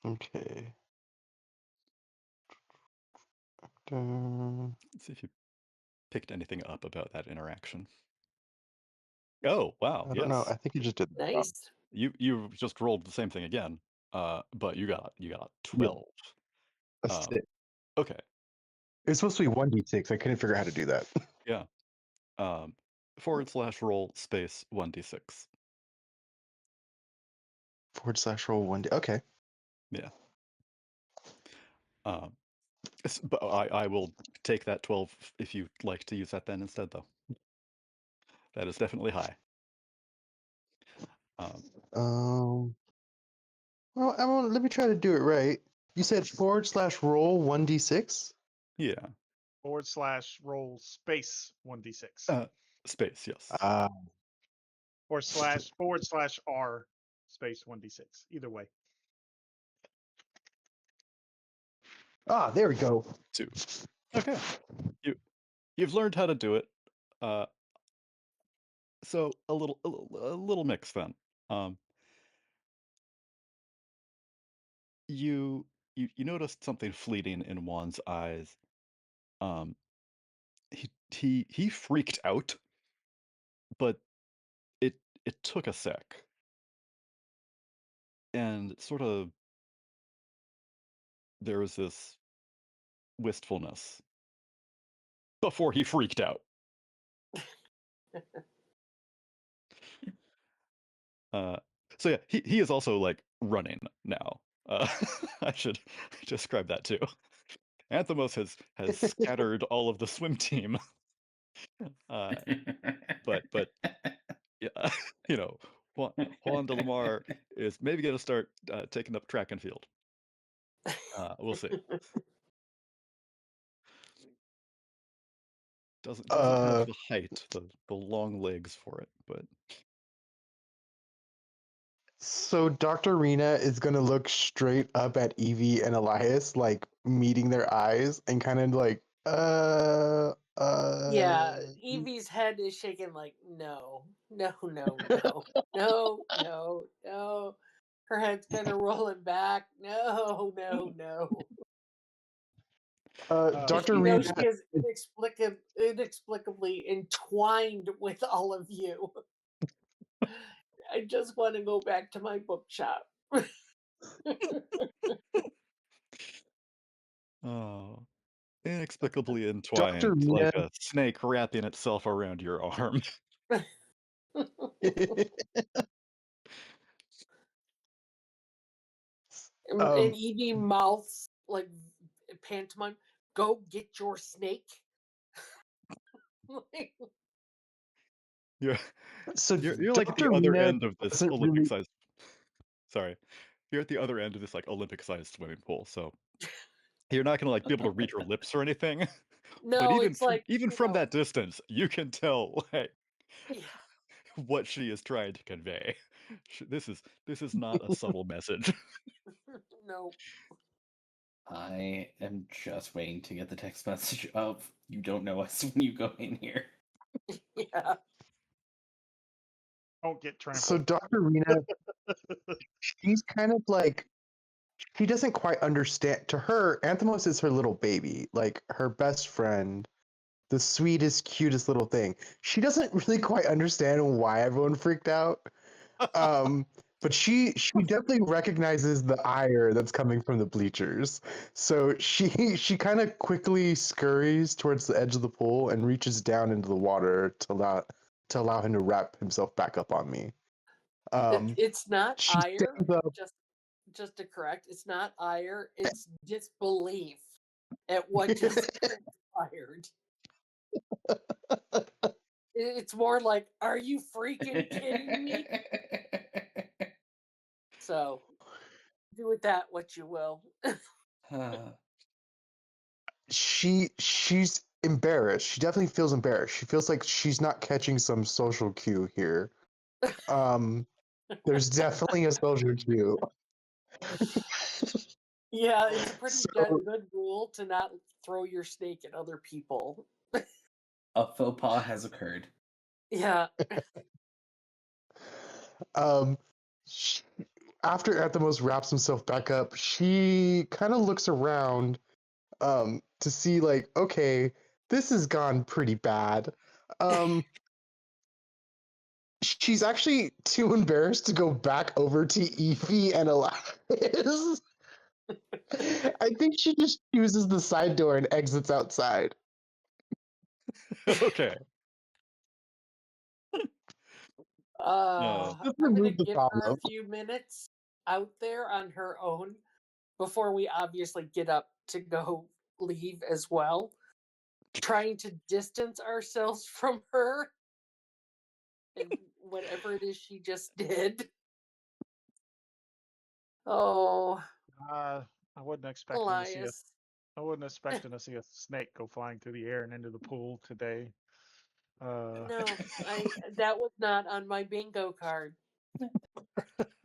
okay. Let's see if you picked anything up about that interaction. Oh, wow, I don't know. I yes. think you just did that. Nice. You just rolled the same thing again, but you got Yeah, 12. a Um, 6. okay, It's supposed to be 1d6. I couldn't figure out how to do that. yeah. /roll space 1d6. /roll 1d. Okay. Yeah. But I will take that 12 if you'd like to use that then instead, though. That is definitely high. Well, let me try to do it right. You said /roll 1d6? Yeah. /roll space 1d6. Space, yes. Or /r space 1d6. Either way. There we go. 2. Okay. You've learned how to do it. So a little mix then. You noticed something fleeting in Juan's eyes. He freaked out, but it took a sec. And sort of there was this wistfulness before he freaked out. So yeah, he is also like running now. I should describe that too. Anthemos has scattered all of the swim team. But yeah, you know, Juan de Lamar is maybe going to start taking up track and field. We'll see. Doesn't have the height, the long legs for it, but So Dr. Rena is gonna look straight up at Evie and Elias, like meeting their eyes, and kind of like, Yeah, Evie's head is shaking like, no, no, no, no, no, no, no. Her head's kind of rolling back. No, no, no. Dr. She Rena. knows she is inexplicably entwined with all of you. I just want to go back to my bookshop. oh, inexplicably Dr. entwined, Rena. like a snake wrapping itself around your arm. And Evie mouths like pantomime, go get your snake. You're So you're like at the Dr. other Rena end of this doesn't really. Olympic-sized. Sorry, you're at the other end of this like Olympic-sized swimming pool, so you're not gonna like be able to read her lips or anything. But No, it's like even from that distance, you can tell like yeah. what she is trying to convey. This is not a subtle message. No. I am just waiting to get the text message of you don't know us when you go in here. Yeah. Don't get trampled. So Dr. Rena, she's kind of like, she doesn't quite understand. To her, Anthemos is her little baby, like her best friend, the sweetest, cutest little thing. She doesn't really quite understand why everyone freaked out. But she definitely recognizes the ire that's coming from the bleachers. So she kind of quickly scurries towards the edge of the pool and reaches down into the water to allow him to wrap himself back up on me. It's not She ire. stands up. Just to correct, it's not ire. It's disbelief. at what just transpired. It's more like, are you freaking kidding me? So, do with that what you will. She's embarrassed. She definitely feels embarrassed. She feels like she's not catching some social cue here. There's definitely a social cue. Yeah, it's a pretty So, good rule to not throw your snake at other people. A faux pas has occurred. Yeah. sh after Athemos wraps himself back up, she kind of looks around to see like, okay, this has gone pretty bad. She's actually too embarrassed to go back over to Evie and Elias. I think she just chooses the side door and exits outside. Okay. I'm Just gonna remove the give her a problem. few minutes out there on her own before we obviously get up to go leave as well. Trying to distance ourselves from her and whatever it is she just did. Oh, I wasn't expecting to see a Elias. I wasn't expecting to see a snake go flying through the air and into the pool today. No, that was not on my bingo card.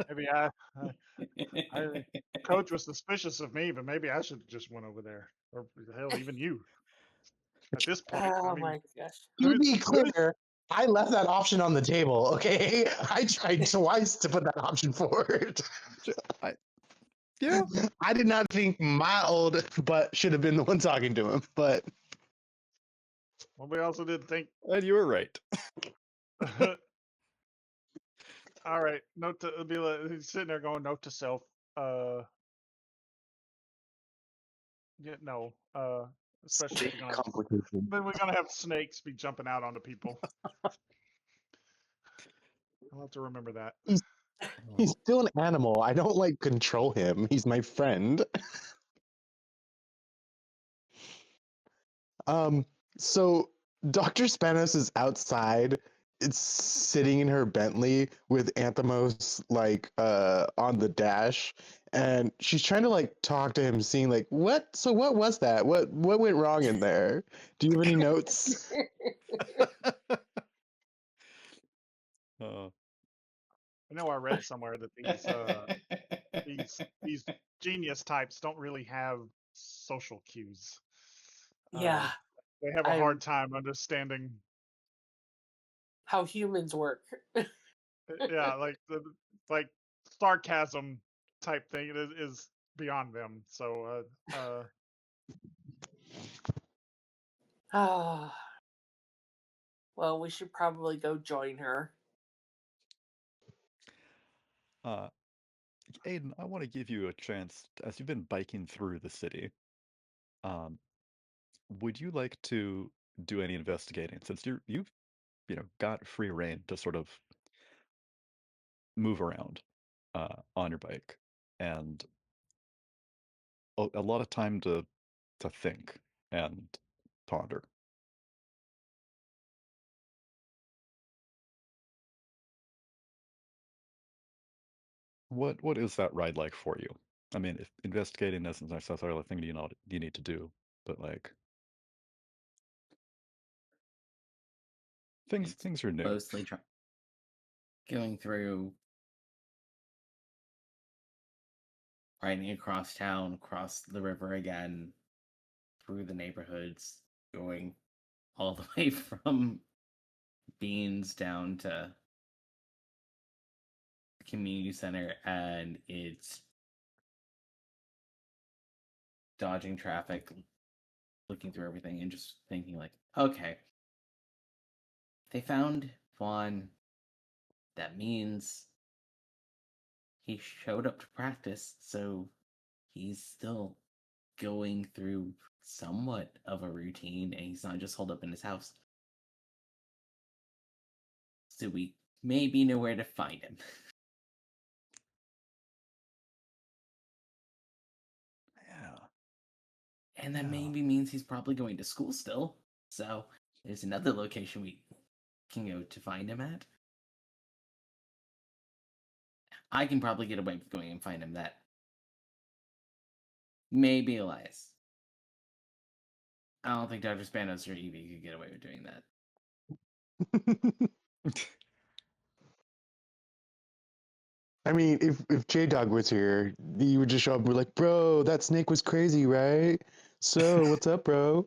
Maybe coach was suspicious of me, but maybe I should have just went over there, or hell, even you. At this point, I Oh mean, my gosh. To who's be clear, I left that option on the table, okay? I tried twice to put that option forward. Yeah. I did not think my old butt should have been the one talking to him, but well, we also did think. And you were right. All right, note to be like, he's sitting there going, note to self. Yeah, no. Especially if snake you're gonna have, complication. then we're gonna have snakes be jumping out onto people. I'll have to remember that. He's still an animal. I don't like control him. He's my friend. So Dr. Spanos is outside. It's sitting in her Bentley with Anthemos like on the dash, and she's trying to like talk to him, seeing like what was that? What went wrong in there? Do you have any notes? Uh, I know I read somewhere that these genius types don't really have social cues. Yeah, They have a I'm hard time understanding. how humans work. Yeah, like sarcasm type thing is beyond them. So Ah, well, we should probably go join her. uh, Aiden, I want to give you a chance, as you've been biking through the city. Um, would you like to do any investigating since you've got free reign to sort of move around on your bike and a lot of time to think and ponder. What is that ride like for you? I mean, if investigating isn't necessarily a thing you need to do, but like It's things are new. mostly going through, riding across town, across the river again, through the neighborhoods, going all the way from Beans down to the community center, and it's dodging traffic, looking through everything, and just thinking like, okay, they found Juan. That means he showed up to practice, so he's still going through somewhat of a routine, and he's not just holed up in his house. So we maybe know where to find him. Yeah. And that Yeah. maybe means he's probably going to school still. So there's another location we can go to find him at. I can probably get away with going and find him that. Maybe Elias. I don't think Dr. Spanos or Evie could get away with doing that. I mean, if J Dog was here, you would just show up and be like, "Bro, that snake was crazy, right? So, what's up, bro?"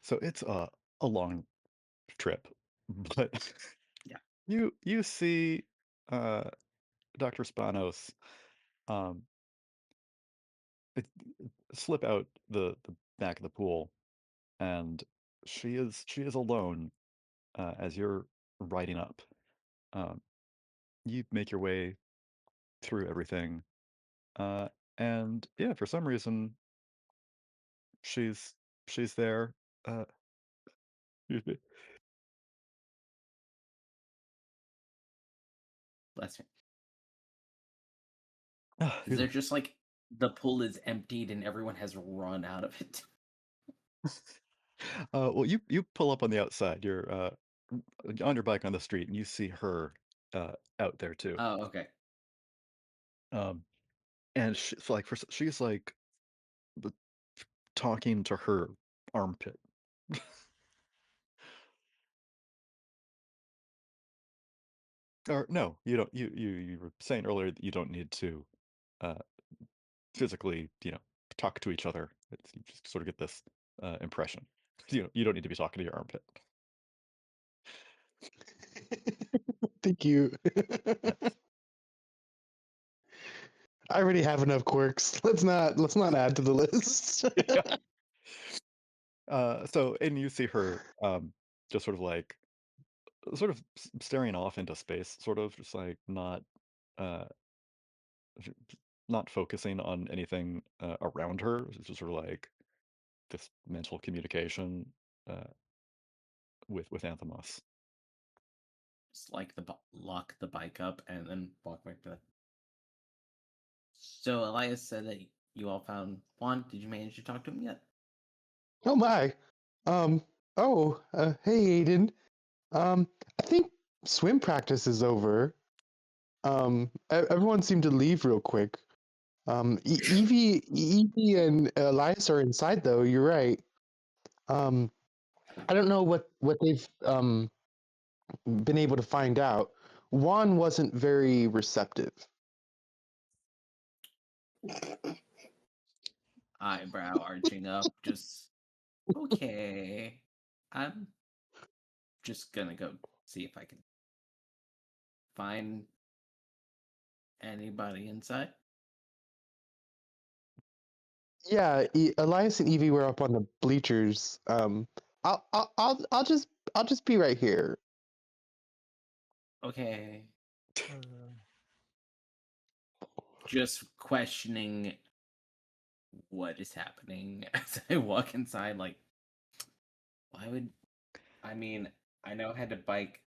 So it's a long trip, but Yeah. you see Dr. Spanos um, it, slip out the back of the pool, and she is alone as you're riding up. Um, you make your way through everything, uh, and yeah, for some reason she's she's there. Uh, excuse me. Bless him. Is Excuse there me. just like the pool is emptied and everyone has run out of it? Well, you pull up on the outside. You're on your bike on the street, and you see her out there too. Oh, okay. Um, and she's like the- talking to her armpit. Or no, you don't. You were saying earlier that you don't need to uh, physically, talk to each other. You just sort of get this impression. You don't need to be talking to your armpit. Thank you. Yes. I already have enough quirks. Let's not add to the list. And you see her just sort of staring off into space, sort of just like uh, not focusing on anything around her. It's just sort of like this mental communication uh, with Anthemos. Just like lock the bike up and then walk back to that. So Elias said that you all found Juan. Did you manage to talk to him yet? Oh my. Hey Aiden. I think swim practice is over. Everyone seemed to leave real quick. Evie and Elias are inside though. You're right. I don't know what they've been able to find out. Juan wasn't very receptive. Eyebrow arching up. Just okay. I'm just gonna go see if I can find anybody inside. Yeah, Elias and Evie were up on the bleachers. I'll just be right here. Okay. Uh, Just questioning what is happening as I walk inside. Like, why would I mean? I know I had to bike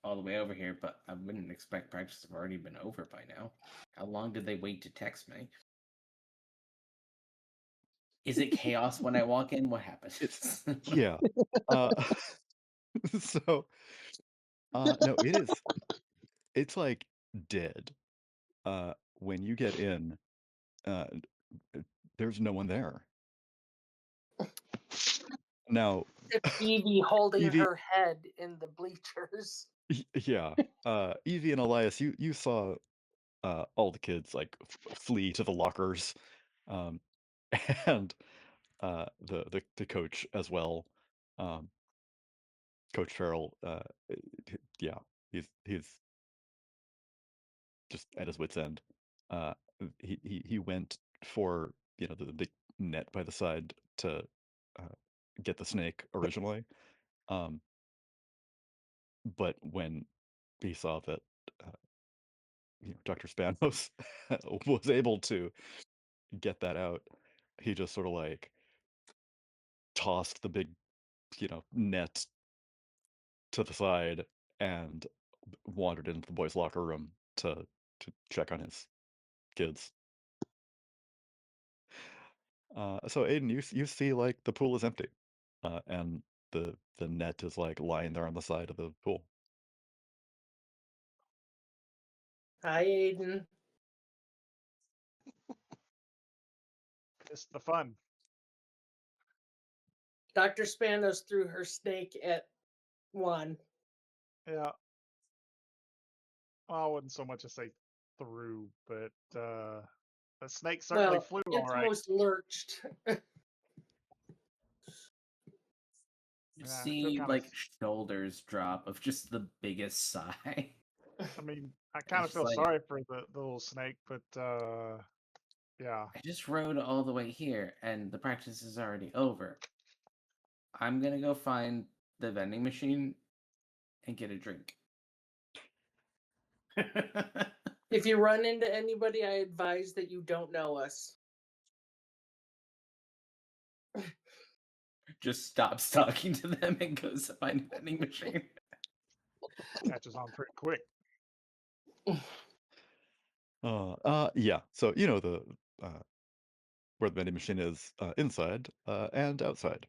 all the way over here, but I wouldn't expect practice to have already been over by now. How long did they wait to text me? Is it chaos when I walk in? What happens? Yeah. Uh, so no, it's like dead. When you get in, uh, there's no one there. Now, It's Evie holding Evie, her head in the bleachers. yeah, Evie and Elias, you saw all the kids like flee to the lockers, um, and the coach as well, um, Coach Farrell. Yeah, he's just at his wit's end. Uh, he went for the big net by the side to uh, get the snake originally, um, but when he saw that uh, Dr. Spanos was able to get that out, he just sort of like tossed the big net to the side and wandered into the boys' locker room to check on his kids. So Aiden, you see like the pool is empty, and the net is like lying there on the side of the pool. Hi, Aiden. It's the fun. Dr. Spanos threw her snake at Juan. Yeah. Well, I wouldn't so much as say through, but the snake certainly flew all It's right. almost lurched. You Yeah, I feel see, kinda- like, shoulders drop of just the biggest sigh. I mean, I kind of It's feel like- sorry for the little snake, but yeah. I just rode all the way here, and the practice is already over. I'm gonna go find the vending machine and get a drink. If you run into anybody, I advise that you don't know us. Just stops talking to them and goes to find a vending machine. Catches on pretty quick. Yeah. So the where the vending machine is inside and outside.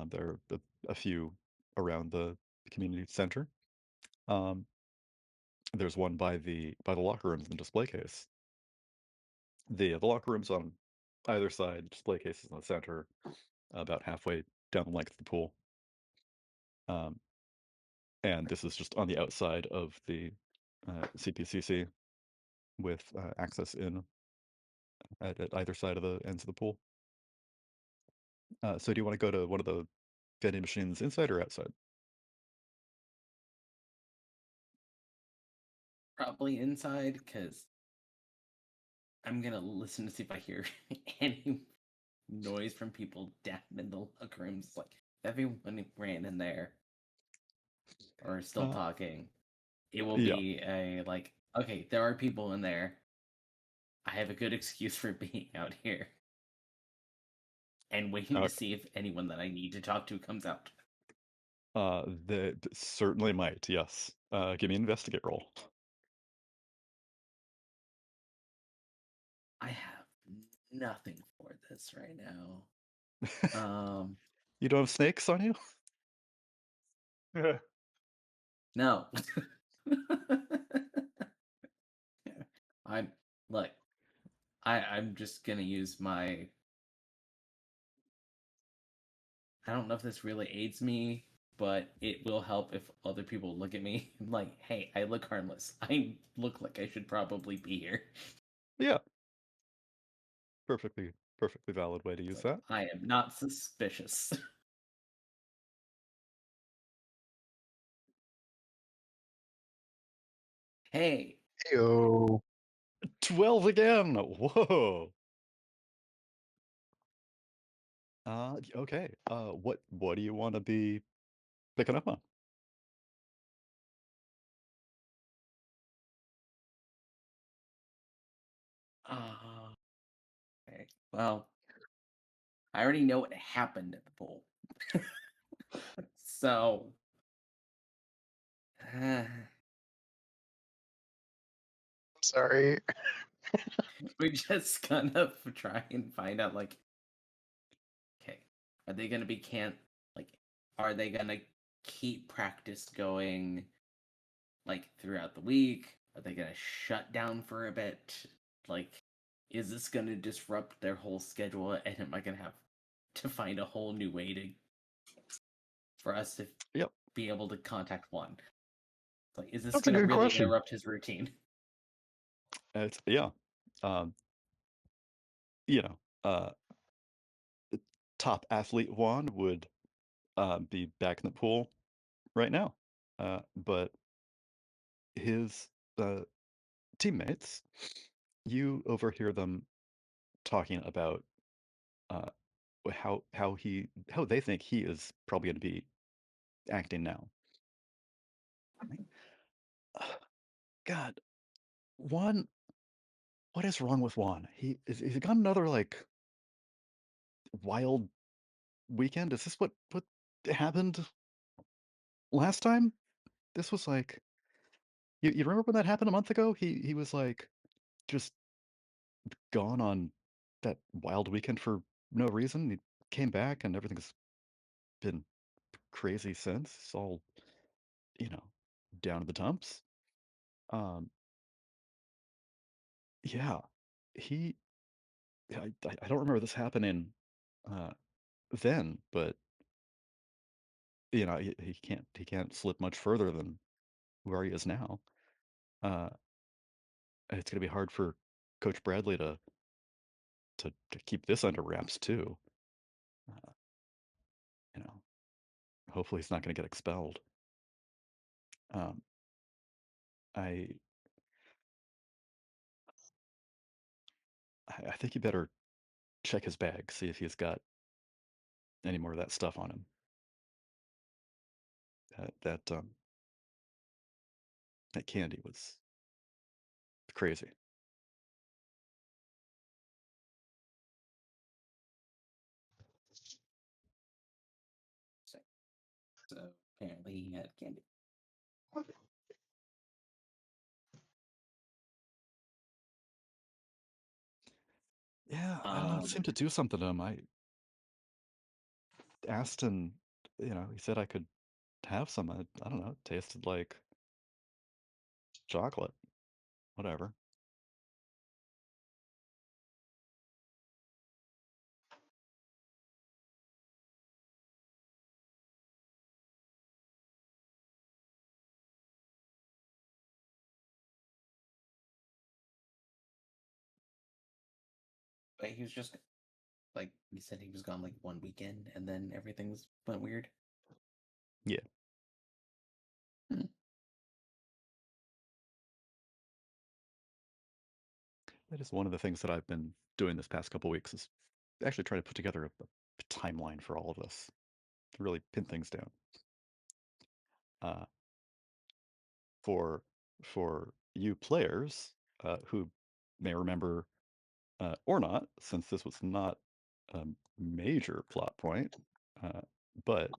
There are a few around the community center. There's one by the locker rooms and display case. The locker rooms on either side, display cases in the center, about halfway down the length of the pool. And this is just on the outside of the CPCC with access in at either side of the ends of the pool. So do you want to go to one of the vending machines inside or outside? Probably inside, because I'm gonna listen to see if I hear any noise from people down in the locker rooms. It's like everyone ran in there or still talking. It will yeah. be a like, okay, there are people in there. I have a good excuse for being out here. And waiting to see if anyone that I need to talk to comes out. They certainly might, yes. Give me an investigate roll. I have nothing for this right now. You don't have snakes on you? No. I'm just gonna use my. I don't know if this really aids me, but it will help if other people look at me like, hey, I look harmless. I look like I should probably be here. Yeah. Perfectly valid way to use that. I am not suspicious. Hey. Heyo. 12 again. Whoa. Okay. What do you want to be picking up on? Okay. Well, I already know what happened at the pool. So I'm sorry. we just gonna try and find out, like, okay, are they gonna be are they gonna keep practice going, like, throughout the week? Are they gonna shut down for a bit? Like, is this gonna disrupt their whole schedule, and am I gonna have to find a whole new way for us to be able to contact Juan? Like, is this That's a gonna good really question. interrupt his routine? It's top athlete Juan would be back in the pool right now, but his teammates, you overhear them talking about how they think he is probably going to be acting now. God, Juan, what is wrong with Juan? He's got another like wild weekend. Is this what happened last time. This was like you remember when that happened a month ago? He was like just gone on that wild weekend for no reason. He came back and everything's been crazy since. It's all, you know, down in the dumps. Um, yeah, he. I don't remember this happening uh, then, but he can't slip much further than where he is now. Uh, and it's gonna be hard for Coach Bradley to keep this under wraps too. Uh, you know, hopefully he's not gonna get expelled. Um, I I think you better check his bag, see if he's got any more of that stuff on him. That candy was crazy. So apparently he had candy. Yeah, I don't know. It seemed to do something to him. I asked him, he said I could have some. I don't know. It tasted like chocolate, whatever. But he was just like he said he was gone like one weekend and then everything's went weird. Yeah. That is one of the things that I've been doing this past couple weeks is actually trying to put together a timeline for all of this to really pin things down. Uh, for you players who may remember or not, since this was not a major plot point, but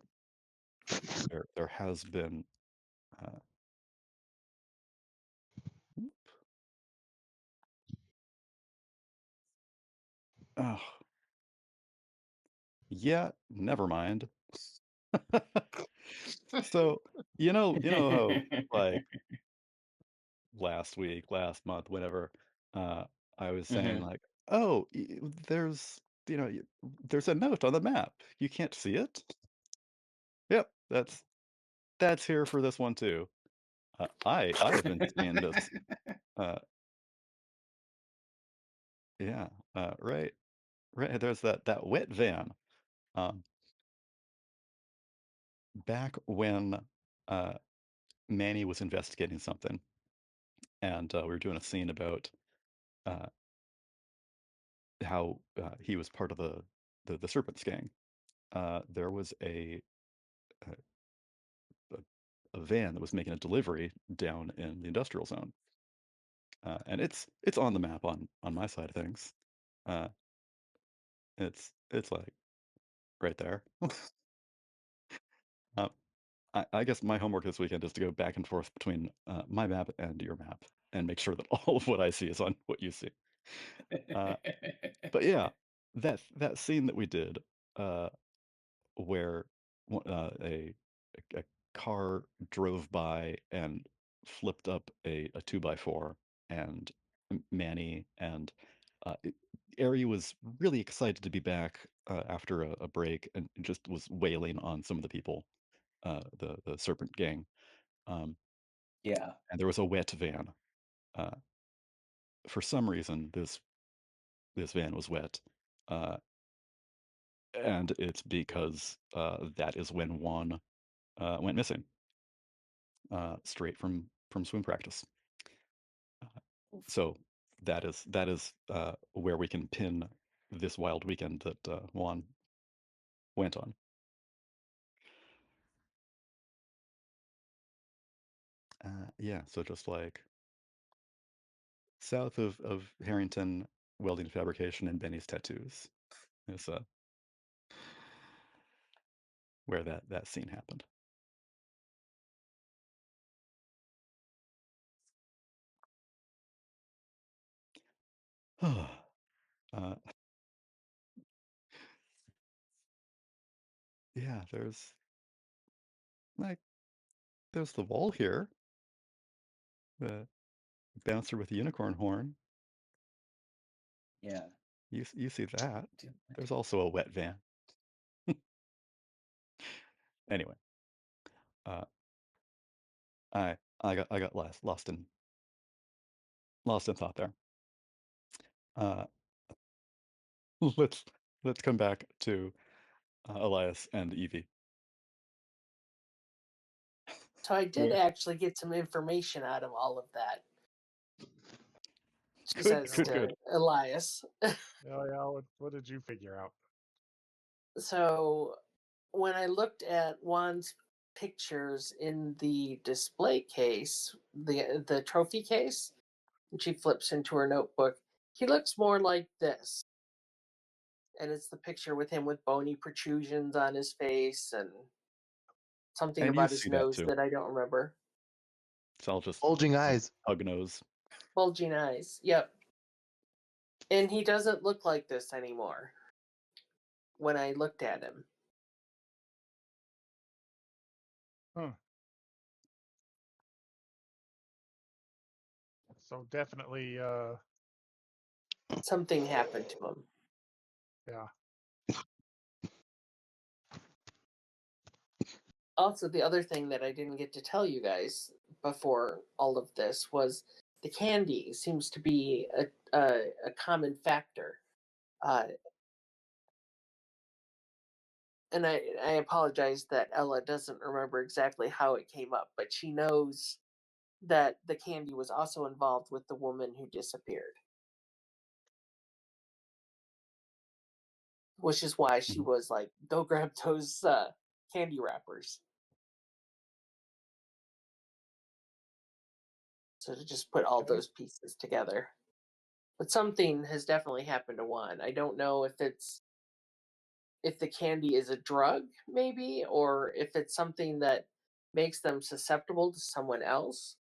there has been. Uh, oh, yeah, never mind. So how like last week, last month, whenever I was saying like, oh, there's a note on the map. You can't see it. Yep, that's here for this one too. I have been seeing this. Uh, yeah, right, right. There's that wet van. Um, back when uh, Manny was investigating something, and we were doing a scene about uh, how he was part of the Serpents gang. There was a a van that was making a delivery down in the industrial zone, and it's on the map on my side of things. Uh, it's like right there. uh, I guess my homework this weekend is to go back and forth between my map and your map and make sure that all of what I see is on what you see. But yeah, that scene that we did, uh, where a car drove by and flipped up a 2x4, and Manny and uh, it- Ari was really excited to be back after a break and just was wailing on some of the people, the Serpent Gang. Um, Yeah. and there was a wet van. Uh, for some reason, this van was wet. Uh, and it's because that is when Juan went missing, straight from swim practice. So that is where we can pin this wild weekend that Juan went on. Yeah, so just like south of Harrington, welding fabrication, and Benny's tattoos. It's where that scene happened. uh, yeah, there's the wall here, the bouncer with the unicorn horn. Yeah. You see that. There's also a wet van. Anyway, uh, I got lost in thought there. Let's come back to Elias and Evie. So I did actually get some information out of all of that. She says to Good. Elias. Yeah, what did you figure out? So when I looked at Juan's pictures in the display case, the trophy case, and she flips into her notebook, he looks more like this. And it's the picture with him with bony protrusions on his face and something And you about his see that nose too. that I don't remember. It's all just Bulging eyes. hug nose. Bulging eyes. Yep. And he doesn't look like this anymore when I looked at him. Huh. So definitely, Something happened to him. yeah. Also, the other thing that I didn't get to tell you guys before all of this was the candy seems to be a common factor. And I apologize that Ella doesn't remember exactly how it came up, but she knows that the candy was also involved with the woman who disappeared. Which is why she Mhm. was like, go grab those candy wrappers. So to just put all Okay. those pieces together. But something has definitely happened to Juan. I don't know if the candy is a drug, maybe, or if it's something that makes them susceptible to someone else.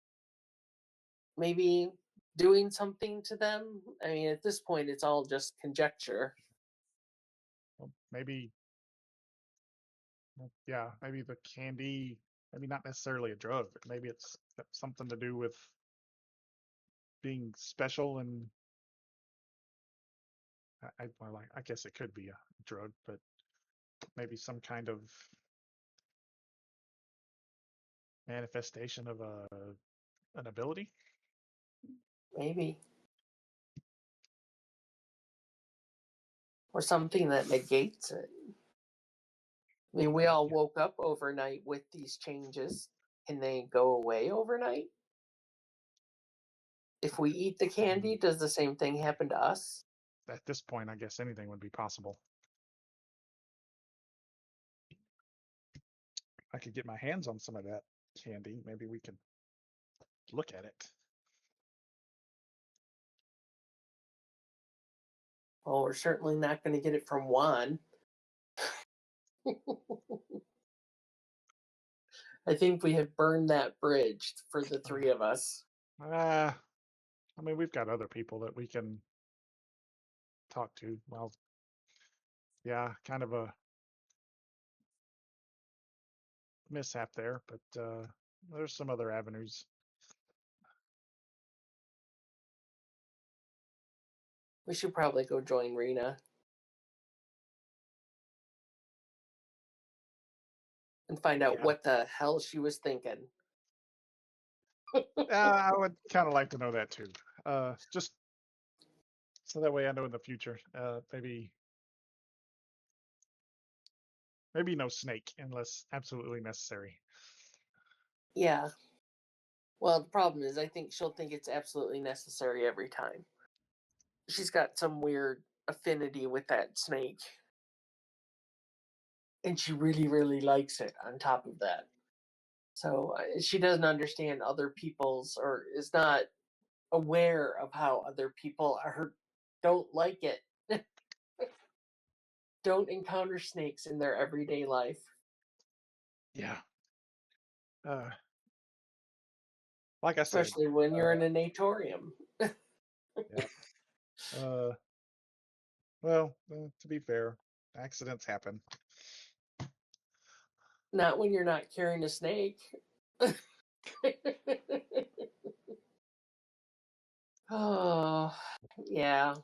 Maybe doing something to them. I mean, at this point, it's all just conjecture. Well, maybe, yeah, maybe the candy, maybe not necessarily a drug, but maybe it's got something to do with being special. And I guess it could be a drug, but maybe some kind of manifestation of an ability. Maybe. Or something that negates it. I mean, we all woke up overnight with these changes. Can they go away overnight? If we eat the candy, does the same thing happen to us? At this point, I guess anything would be possible. I could get my hands on some of that candy. Maybe we could look at it. Well, we're certainly not going to get it from Juan. I think we have burned that bridge for the three of us. I mean, we've got other people that we can talk to. Well, yeah, kind of a mishap there, but there's some other avenues. We should probably go join Rena and find out Yeah. what the hell she was thinking. I would kind of like to know that too. Just so that way I know in the future. Maybe no snake unless absolutely necessary. Yeah. Well, the problem is, I think she'll think it's absolutely necessary every time. She's got some weird affinity with that snake. And she really, really likes it on top of that. So she doesn't understand other people's, or is not aware of how other people don't like it. Don't encounter snakes in their everyday life. Yeah. Like I said, Especially when you're in a natorium. yeah. Well, to be fair, accidents happen. Not when you're not carrying a snake. Oh, yeah.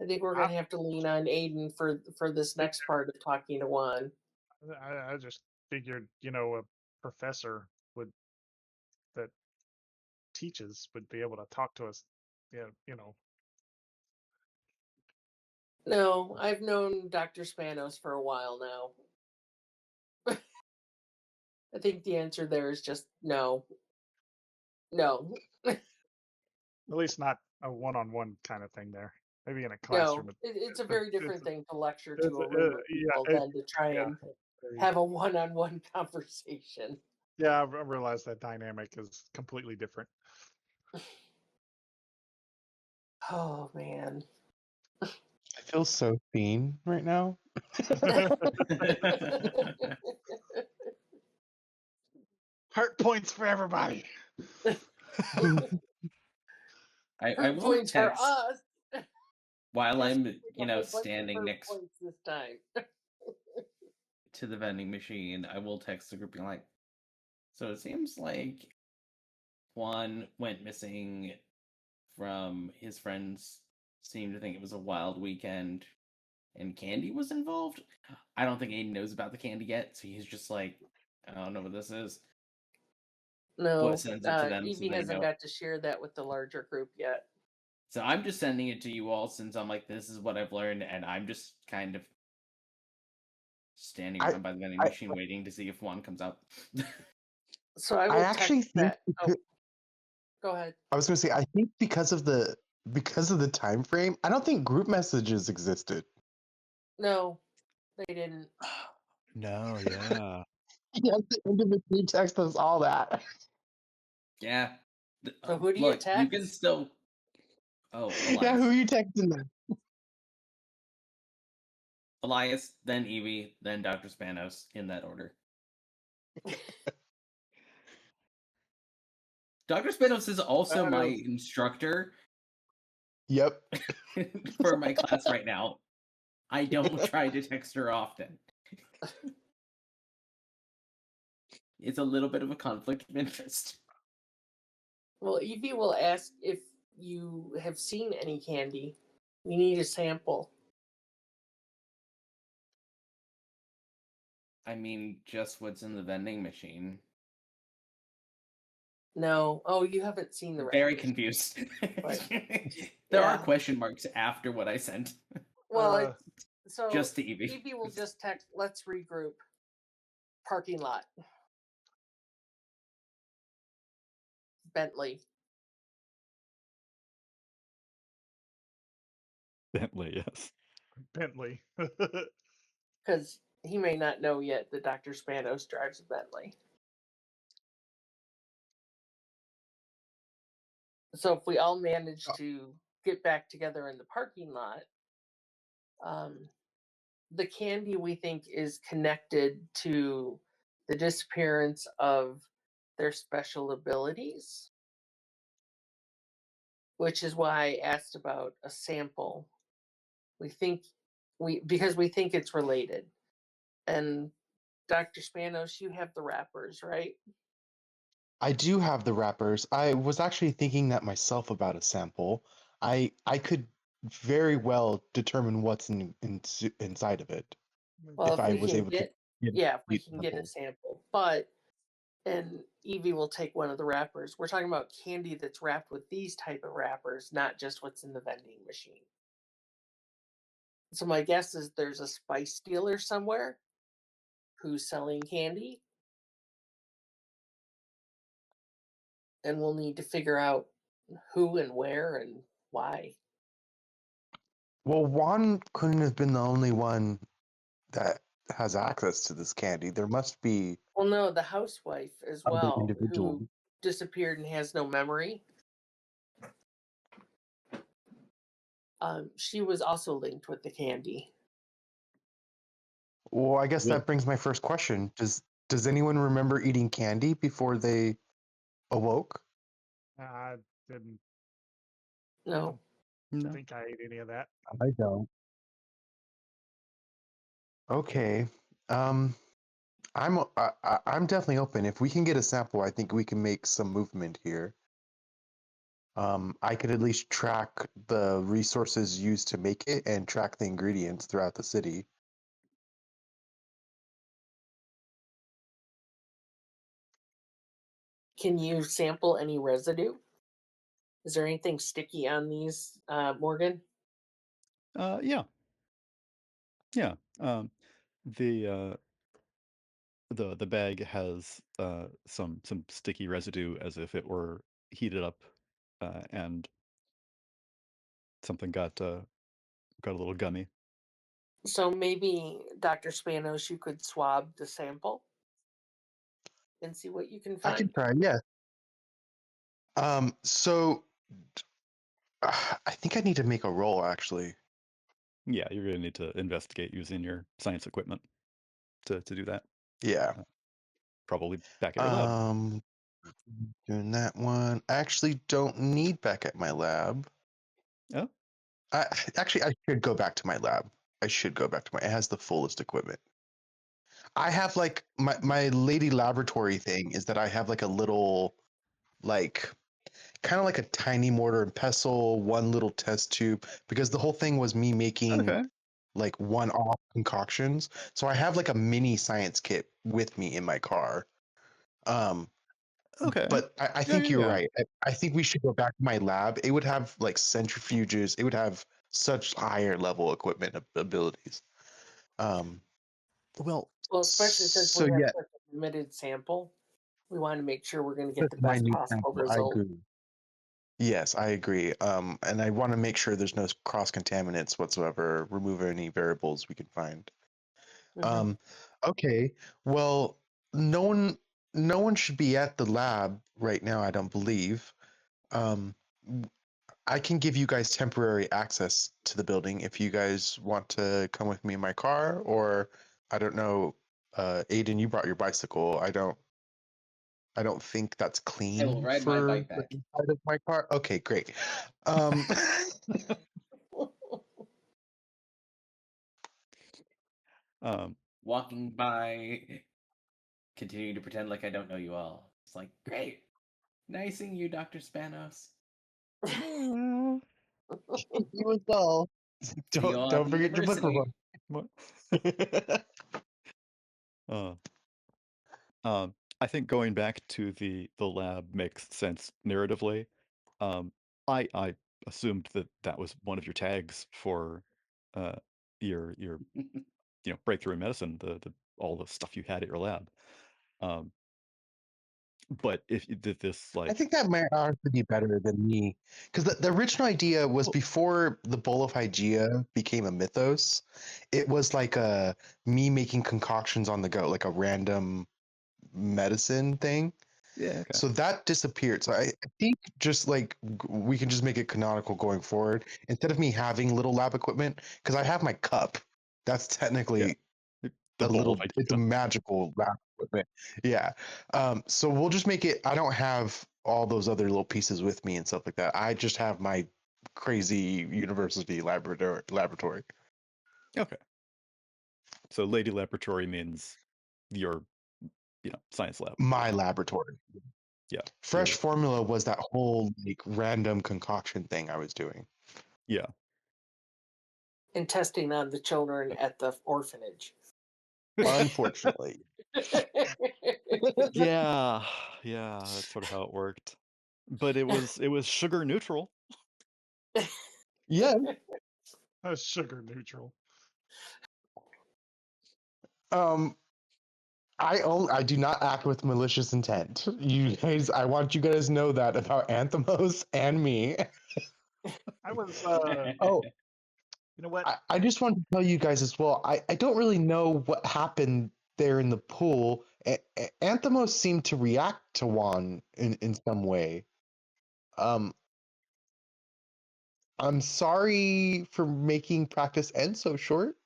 I think we're I, going to have to lean on Aiden for this next part of talking to Juan. I just figured, a professor that teaches would be able to talk to us. Yeah, No, I've known Dr. Spanos for a while now. I think the answer there is just no. No. at least not a one-on-one kind of thing there. Maybe in a No. classroom. It's a very different thing to lecture to It's a room of people yeah, than to try yeah, and have a one-on-one conversation. yeah. I realize that dynamic is completely different. Oh, man. I feel so seen right now. Heart points for everybody. I Hurt will points for text us. while Yes, I'm, we take a whole bunch of standing hurt next points this time. to the vending machine. I will text the group being like, so it seems like Juan went missing from his friends seemed to think it was a wild weekend and candy was involved. I don't think Aiden knows about the candy yet, so he's just like, I don't know what this is. No, But sends it to them so Evie they hasn't know. got to share that with the larger group yet. So I'm just sending it to you all since I'm like, this is what I've learned, and I'm just kind of standing around by the vending machine waiting to see if Juan comes out. So I I will actually text think. that. Oh, go ahead. I was going to say, I think because of the time frame, I don't think group messages existed. No, they didn't. No, yeah. You have to individually text us all that. Yeah. So who do you Look, you can text? still. Oh, Yeah, Elias. who are you texting then? Elias, then Evie, then Dr. Spanos, in that order. Dr. Spanos is also my instructor. Yep. For my class right now. I don't try to text her often. It's a little bit of a conflict of interest. Well, Evie will ask if you have seen any candy. We need a sample. I mean, just what's in the vending machine. No. Oh, you haven't seen the Very wrappers. confused. But, there are yeah. question marks after what I sent. Well, so just to Evie. Evie will just text, let's regroup. Parking lot. Bentley. Bentley, yes. Bentley. Because he may not know yet that Dr. Spanos drives a Bentley. So if we all manage to get back together in the parking lot, the candy we think is connected to the disappearance of their special abilities, which is why I asked about a sample. Because we think it's related. And Dr. Spanos, you have the wrappers, right? I do have the wrappers. I was actually thinking that myself about a sample. I could very well determine what's inside of it. Well, if I was able to if we can get a samples. sample. And Evie will take one of the wrappers. We're talking about candy that's wrapped with these type of wrappers, not just what's in the vending machine. So my guess is there's a spice dealer somewhere who's selling candy. And we'll need to figure out who and where and why. Well, Juan couldn't have been the only one that has access to this candy. There must be. Well, no, the housewife as other well, individuals. who disappeared and has no memory. She was also linked with the candy. Well, I guess Well- that brings my first question. Does Does anyone remember eating candy before they awoke? I didn't No. No. think I ate any of that. I don't. Okay. Um, I'm definitely open. If we can get a sample, I think we can make some movement here. I could at least track the resources used to make it and track the ingredients throughout the city. Can you sample any residue? Is there anything sticky on these, Morgan? Yeah. Yeah. The the bag has some sticky residue as if it were heated up, and something got a little gummy. So maybe, Dr. Spanos, you could swab the sample and see what you can I can find. try, yeah. So I think I need to make a roll actually. Yeah, you're gonna need to investigate using your science equipment to do that. Yeah. Probably back at your lab. Doing that one. I actually don't need back at my lab. Oh, I should go back to my lab. I should go back to it has the fullest equipment. I have like my lady laboratory thing is that I have like a little like kind of like a tiny mortar and pestle, one little test tube, because the whole thing was me making okay. like one-off concoctions. So I have like a mini science kit with me in my car. Okay. But I Yeah, think yeah, you're yeah. right. I think we should go back to my lab. It would have like centrifuges. It would have such higher level equipment abilities. Um, Well, Well, especially since so we have yeah, such a limited sample, we want to make sure we're going to get that's the my best new possible sample. I result. agree. Yes, I agree. And I want to make sure there's no cross contaminants whatsoever. Remove any variables we can find. Hmm. Okay. Well, no one, no one should be at the lab right now. I don't believe. Um, I can give you guys temporary access to the building if you guys want to come with me in my car, or I don't know. Aiden, you brought your bicycle. I don't think that's I will clean ride my for bike the back. inside of my car. Okay, great. Um, um, Walking by, continuing to pretend like I don't know you all. It's like, great. Nice seeing you, Dr. Spanos. well, you as well. See you all at Don't the forget your flipper university. what? phone. Uh, I think going back to the lab makes sense narratively. Um, I assumed that that was one of your tags for uh your breakthrough in medicine, the all the stuff you had at your lab. Um, but if you did this I like, think that might honestly be better than me, because the original idea was well, before the bowl of Hygeia became a mythos. It was like a me making concoctions on the go, like a random medicine thing. yeah, okay, So that disappeared. So I think just like we can just make it canonical going forward instead of me having little lab equipment, because I have my cup. That's yeah, technically the a bowl of little, it's a idea. magical lab equipment. Yeah. So we'll just make it, I don't have all those other little pieces with me and stuff like that. I just have my crazy university laboratory. Okay, so Lady Laboratory means your science lab. My laboratory. Yeah, Fresh your formula was that whole like random concoction thing I was doing. yeah. And testing on the children at the orphanage. Unfortunately. Yeah, yeah, that's sort of how it worked. But it was sugar neutral. Yeah. That's sugar neutral. Um I do not act with malicious intent. You guys, I want you guys to know that about Anthemos and me. I was, Oh, you know what? I just want to tell you guys as well. I don't really know what happened there in the pool. Anthemos seemed to react to Juan in some way. Um, I'm sorry for making practice end so short.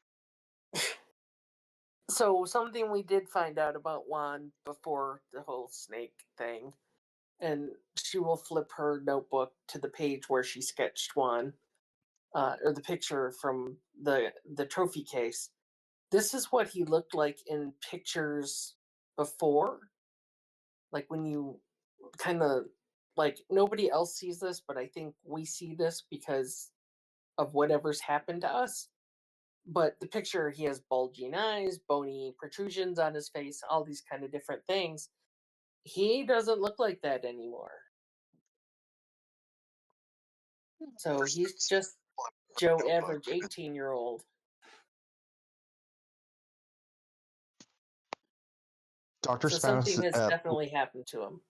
So something we did find out about Juan before the whole snake thing, and she will flip her notebook to the page where she sketched Juan, or the picture from the trophy case. This is what he looked like in pictures before, like when you kind of like nobody else sees this, but I think we see this because of whatever's happened to us. But the picture, he has bulging eyes, bony protrusions on his face, all these kind of different things. He doesn't look like that anymore. So he's just Joe average 18-year-old. Dr. So Spanos, something has definitely happened to him.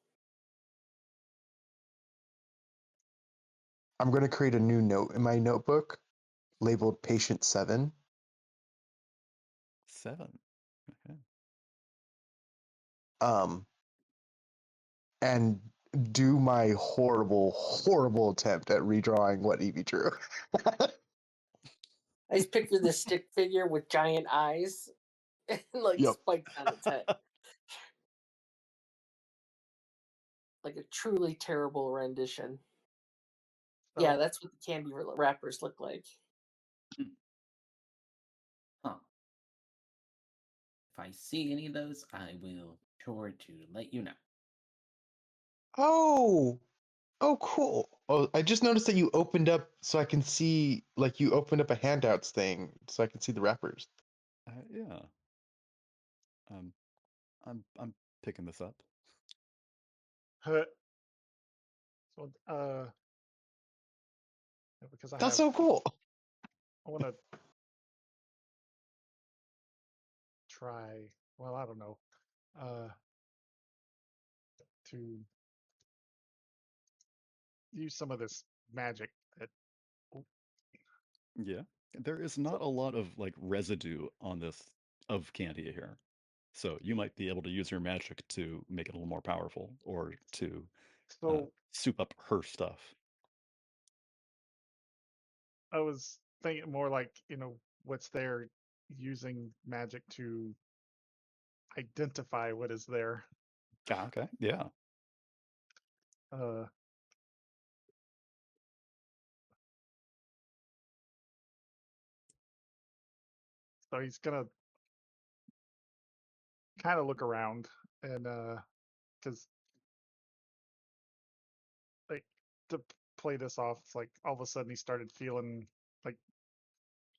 I'm going to create a new note in my notebook labeled Patient 7. 7. Okay. And do my horrible attempt at redrawing what Evie drew. I just picture this stick figure with giant eyes and like Yep. spikes on its head. Like a truly terrible rendition. So, Yeah, that's what the candy wrappers look like. Huh. If I see any of those, I will be sure to let you know. Oh, cool. Oh, I just noticed that you opened up so I can see, like you opened up a handouts thing so I can see the wrappers. Yeah. I'm picking this up. so because That's so cool. I want to try. Well, I don't know. To use some of this magic that. Yeah. There is not a lot of like residue on this of candy here. So you might be able to use your magic to make it a little more powerful or to So soup up her stuff. I was thinking more like, what's there using magic to identify what is there. Ah, okay. Yeah. Uh, so he's gonna kind of look around and because like to play this off, it's like all of a sudden he started feeling like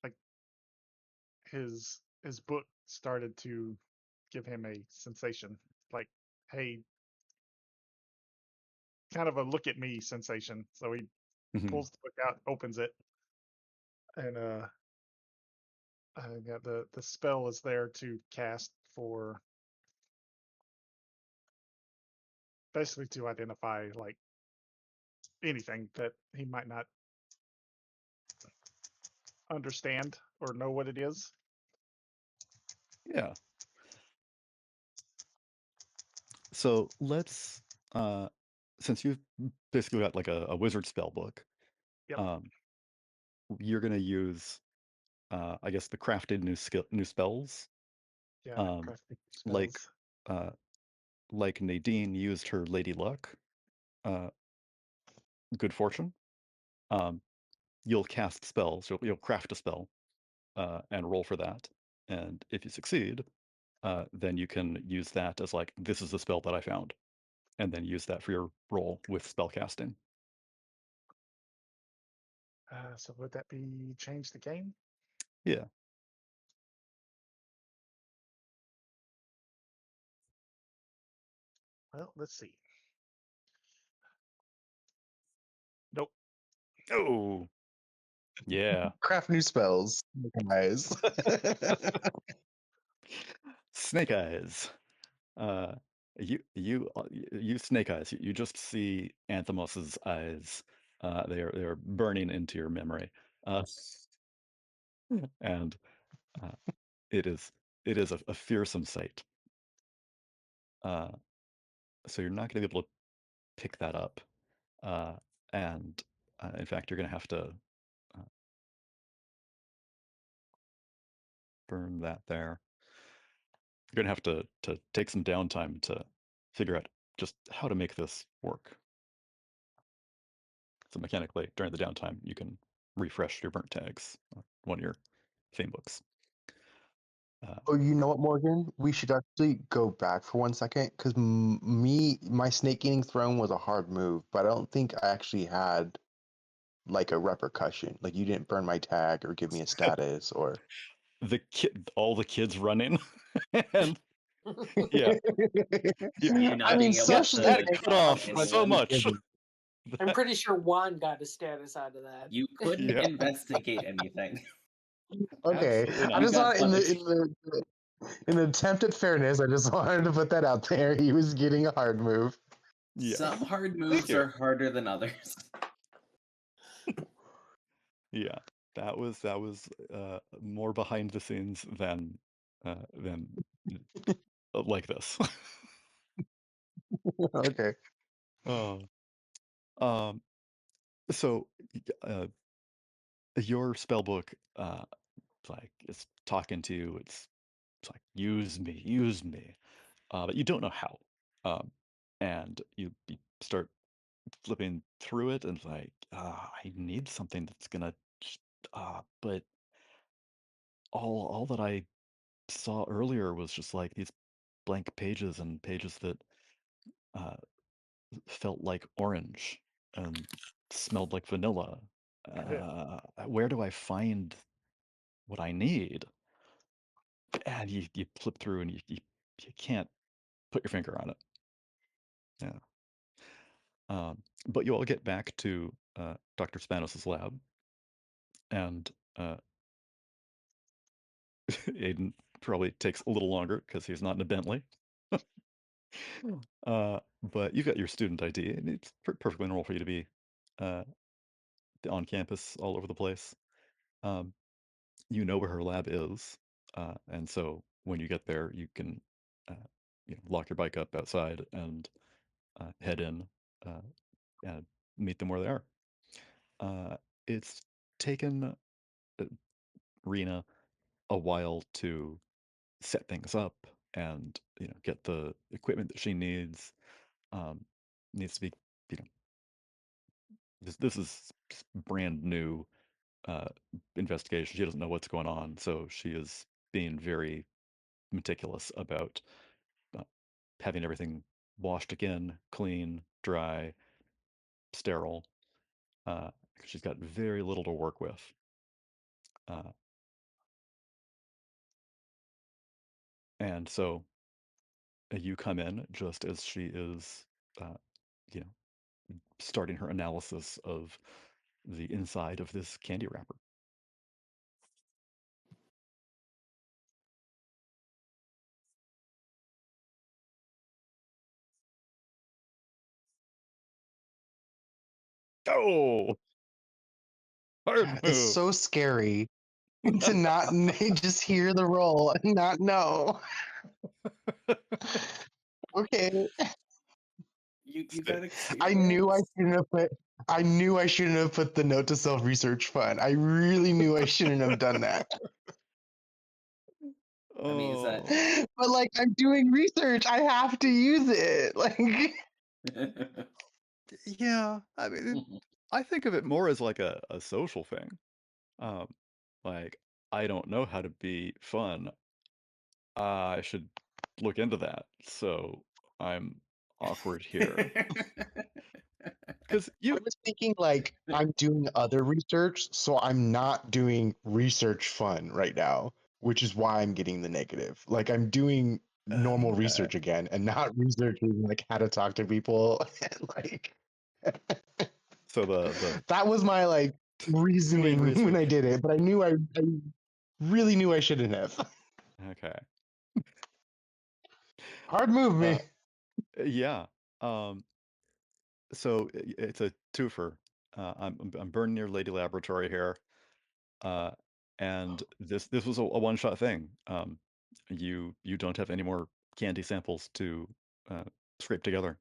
like his book started to give him a sensation, like, hey, kind of a look at me sensation. So he Mhm. pulls the book out, opens it, and yeah, the spell is there to cast for basically to identify like anything that he might not understand or know what it is. Yeah. So let's since you've basically got like a wizard spell book, Yep. um, you're gonna use I guess the crafted new spells. Yeah, Um, crafting like spells. uh like Nadine used her Lady Luck, uh, good fortune. Um, you'll cast spells, you'll craft a spell, and roll for that. And if you succeed, then you can use that as like, this is the spell that I found, and then use that for your roll with spell casting. So would that be change the game? Yeah. Well, let's see. Nope. Oh, yeah. Craft new spells, guys. Snake eyes. Uh, you snake eyes. You just see Anthemos's eyes. They are burning into your memory. Uh, and uh, it is a fearsome sight. Uh, so you're not going to be able to pick that up, uh, and in fact, you're going to have to burn that there. you're gonna have to take some downtime to figure out just how to make this work. So mechanically, during the downtime, you can refresh your burnt tags on one of your theme books. Oh, you know what, Morgan? We should actually go back for 1 second because my snake eating throne was a hard move, but I don't think I actually had like a repercussion. Like you didn't burn my tag or give me a status or. All the kids running, and yeah, you, You I not mean, being able that socially, to cut talk off to but so anyone. much. I'm pretty sure Juan got a status out of that. You couldn't Yeah, investigate anything. okay. absolutely I not. You just got want punished. in the attempt at fairness, I just wanted to put that out there. He was getting a hard move. Yeah, Some hard thank moves you. are harder than others. Yeah, that was more behind the scenes than like this. Okay. Oh, um, so your spell book, like it's talking to you. It's like use me, but you don't know how. And you start flipping through it, and it's like, I need something that's gonna, but all that I saw earlier was just like these blank pages and pages that uh, felt like orange and smelled like vanilla. Where do I find what I need? And you flip through and you can't put your finger on it. Yeah. But you all get back to Dr. Spanos's lab, and Aiden probably takes a little longer because he's not in a Bentley. But you've got your student ID, and it's perfectly normal for you to be uh, on campus all over the place. Um, you know where her lab is, and so when you get there, you can uh, lock your bike up outside and head in uh, and meet them where they are. It's taken Rena a while to set things up and get the equipment that she needs. Um, needs to be you know this is brand new uh, investigation. She doesn't know what's going on, so she is being very meticulous about uh, having everything washed again, clean, dry, sterile. Uh, she's got very little to work with. Uh, and so you come in just as she is, uh, you know, starting her analysis of the inside of this candy wrapper. Oh, hard It's move. so scary to not just hear the roll and not know. Okay. You got I knew I experience. shouldn't have put. I knew I shouldn't have put the note to self research fund. I really knew I shouldn't have done that. I mean, is that Oh, But like, I'm doing research. I have to use it. Like, yeah. I mean, I think of it more as like a social thing. Um, like, I don't know how to be fun. I should look into that. So I'm awkward here. Because I was thinking like I'm doing other research, so I'm not doing research fun right now, which is why I'm getting the negative. Like I'm doing normal okay. research again and not researching like how to talk to people. like So the that was my like clean reasoning when I research. did it, but I really knew I shouldn't have. Okay. Hard move me. Uh, yeah. Um, so it's a twofer. I'm burning your lady laboratory here. Uh, and this was a one-shot thing. You don't have any more candy samples to uh, scrape together.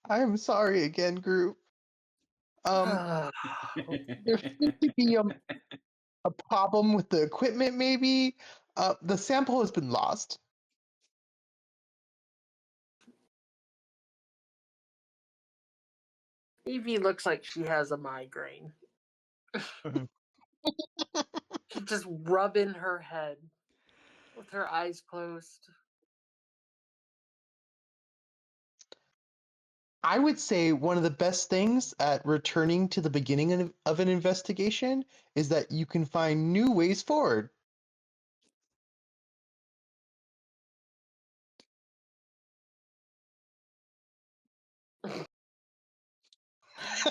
I'm sorry again, group. Um, Ah, there seems to be a problem with the equipment, maybe. The sample has been lost. Evie looks like she has a migraine. She's just rubbing her head with her eyes closed. I would say one of the best things at returning to the beginning of an investigation is that you can find new ways forward.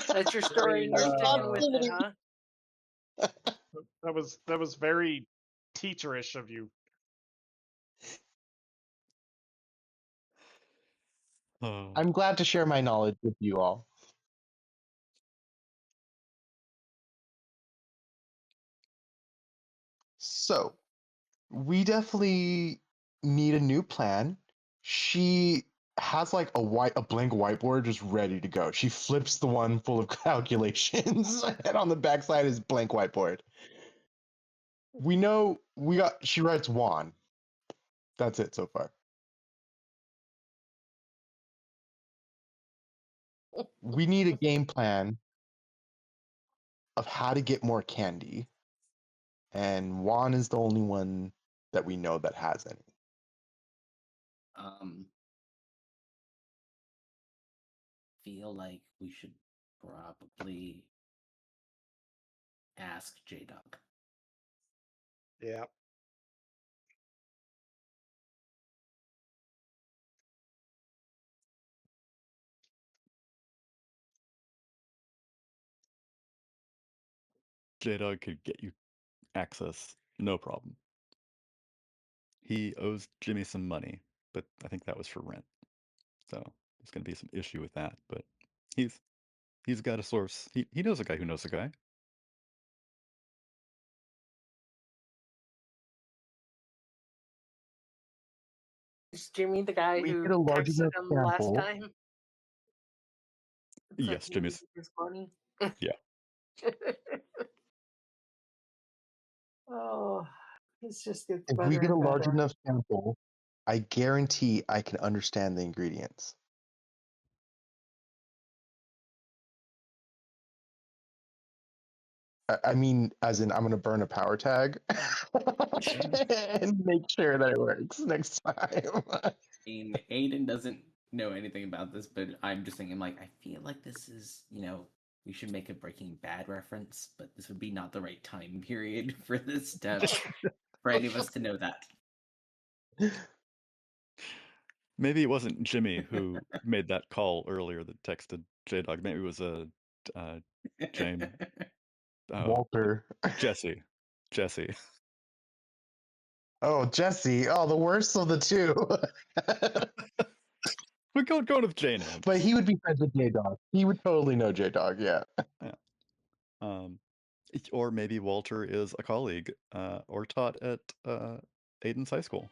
That's your story and you're sticking with it, huh? That was very teacherish of you. I'm glad to share my knowledge with you all. So, we definitely need a new plan. She has like a blank whiteboard just ready to go. She flips the one full of calculations, and on the backside is blank whiteboard. We know she writes Juan. That's it so far. We need a game plan of how to get more candy. And Juan is the only one that we know that has any. Feel like we should probably ask J-Dog. Yeah. J-Dog could get you access, no problem. He owes Jimmy some money, but I think that was for rent. So there's going to be some issue with that, but he's got a source. He knows a guy who knows a guy. Is Jimmy the guy We who get a large texted enough him last sample. time? Yes, Jimmy's. His money. Yeah. Oh, it just gets If better we get a and large better. enough sample, I guarantee I can understand the ingredients. I mean, as in, I'm going to burn a power tag and make sure that it works next time. I mean, Aiden doesn't know anything about this, but I'm just thinking, like, I feel like this is, we should make a Breaking Bad reference, but this would be not the right time period for this step for any of us to know that. Maybe it wasn't Jimmy who made that call earlier that texted J-Dog. Maybe it was James. Walter. Jesse. Oh, Jesse. Oh, the worst of the two. We're going with J names. But he would be friends with J-Dog. He would totally know J-Dog, yeah. Or maybe Walter is a colleague or taught at Aiden's high school.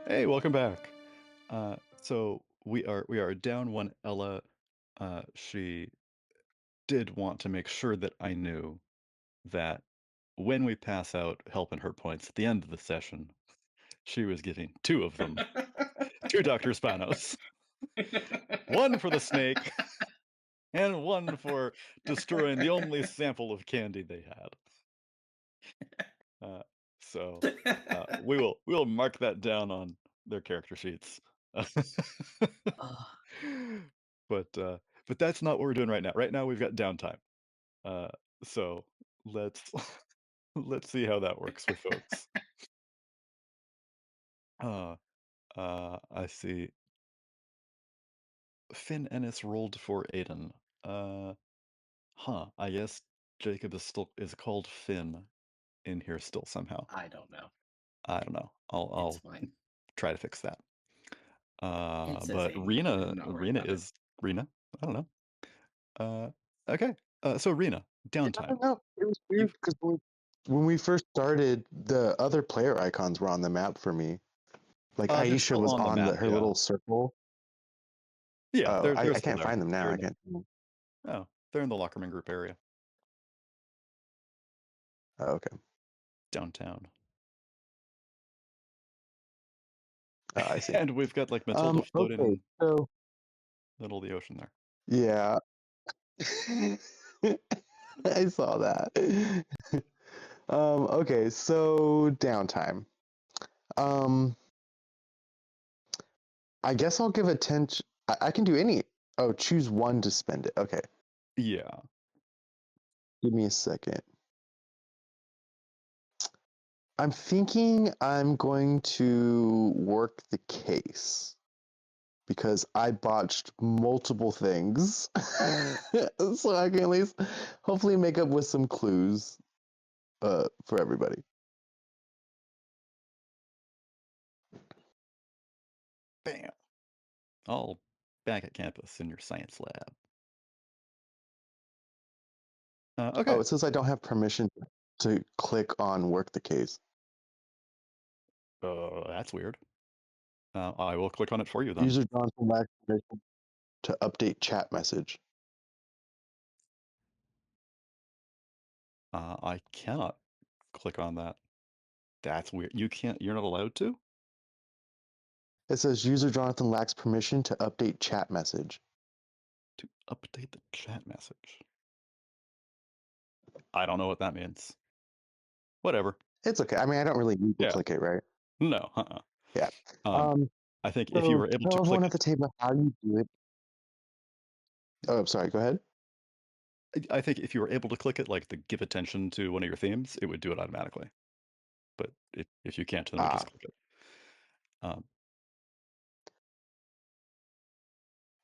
Hey, welcome back. So we are down one Ella. She did want to make sure that I knew that when we pass out help and hurt points at the end of the session, she was getting 2 of them. 2 Dr. Spanos. 1 for the snake, and 1 for destroying the only sample of candy they had. So we will mark that down on their character sheets. But that's not what we're doing right now. Right now we've got downtime. So let's see how that works for folks. I see. Finn Ennis rolled for Aiden. I guess Jacob is called Finn in here still somehow. I don't know. I'll It's fine. try to fix that. It says But Aiden, Rena I'm not worried about it. is Rena. I don't know. Okay. So Rena, I downtime. don't know. It was weird because when we first started, the other player icons were on the map for me. Like They're Aisha still was on the on map, her yeah. little circle. Yeah, Oh, they're I still can't there. find them now. They're I in the- can't. Oh, they're in the Lockerman group area. Oh, okay. downtown. Oh, I see. And we've got like Matilda floating Okay, in so the middle of the ocean there. yeah. I saw that. Okay, so downtime. I guess I'll give attention. I can do any. Oh, choose one to spend it. Okay, Yeah. give me a second. I'm thinking I'm going to work the case because I botched multiple things. So I can at least hopefully make up with some clues for everybody. Bam. All back at campus in your science lab. Okay. Oh, it says I don't have permission to click on work the case. That's weird. I will click on it for you then. User Johnson lacks permission to update chat message. I cannot click on that. That's weird. You can't. You're not allowed to. It says user Jonathan lacks permission to update chat message. To update the chat message. I don't know what that means. Whatever. It's okay. I mean, I don't really need to Yeah. click it, right? No. Yeah. I think if you So were able to tell click everyone it, at the table how you do it. Oh, I'm sorry. Go ahead. I think if you were able to click it, like to give attention to one of your themes, it would do it automatically. But if you can't, then we just click it.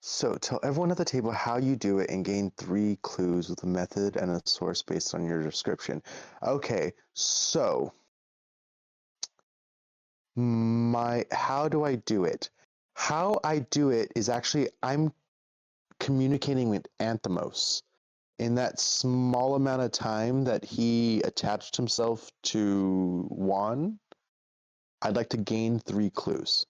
So tell everyone at the table how you do it and gain 3 clues with a method and a source based on your description. Okay, so how do I do it? How I do it is actually I'm communicating with Anthemos. In that small amount of time that he attached himself to Juan, I'd like to gain 3 clues.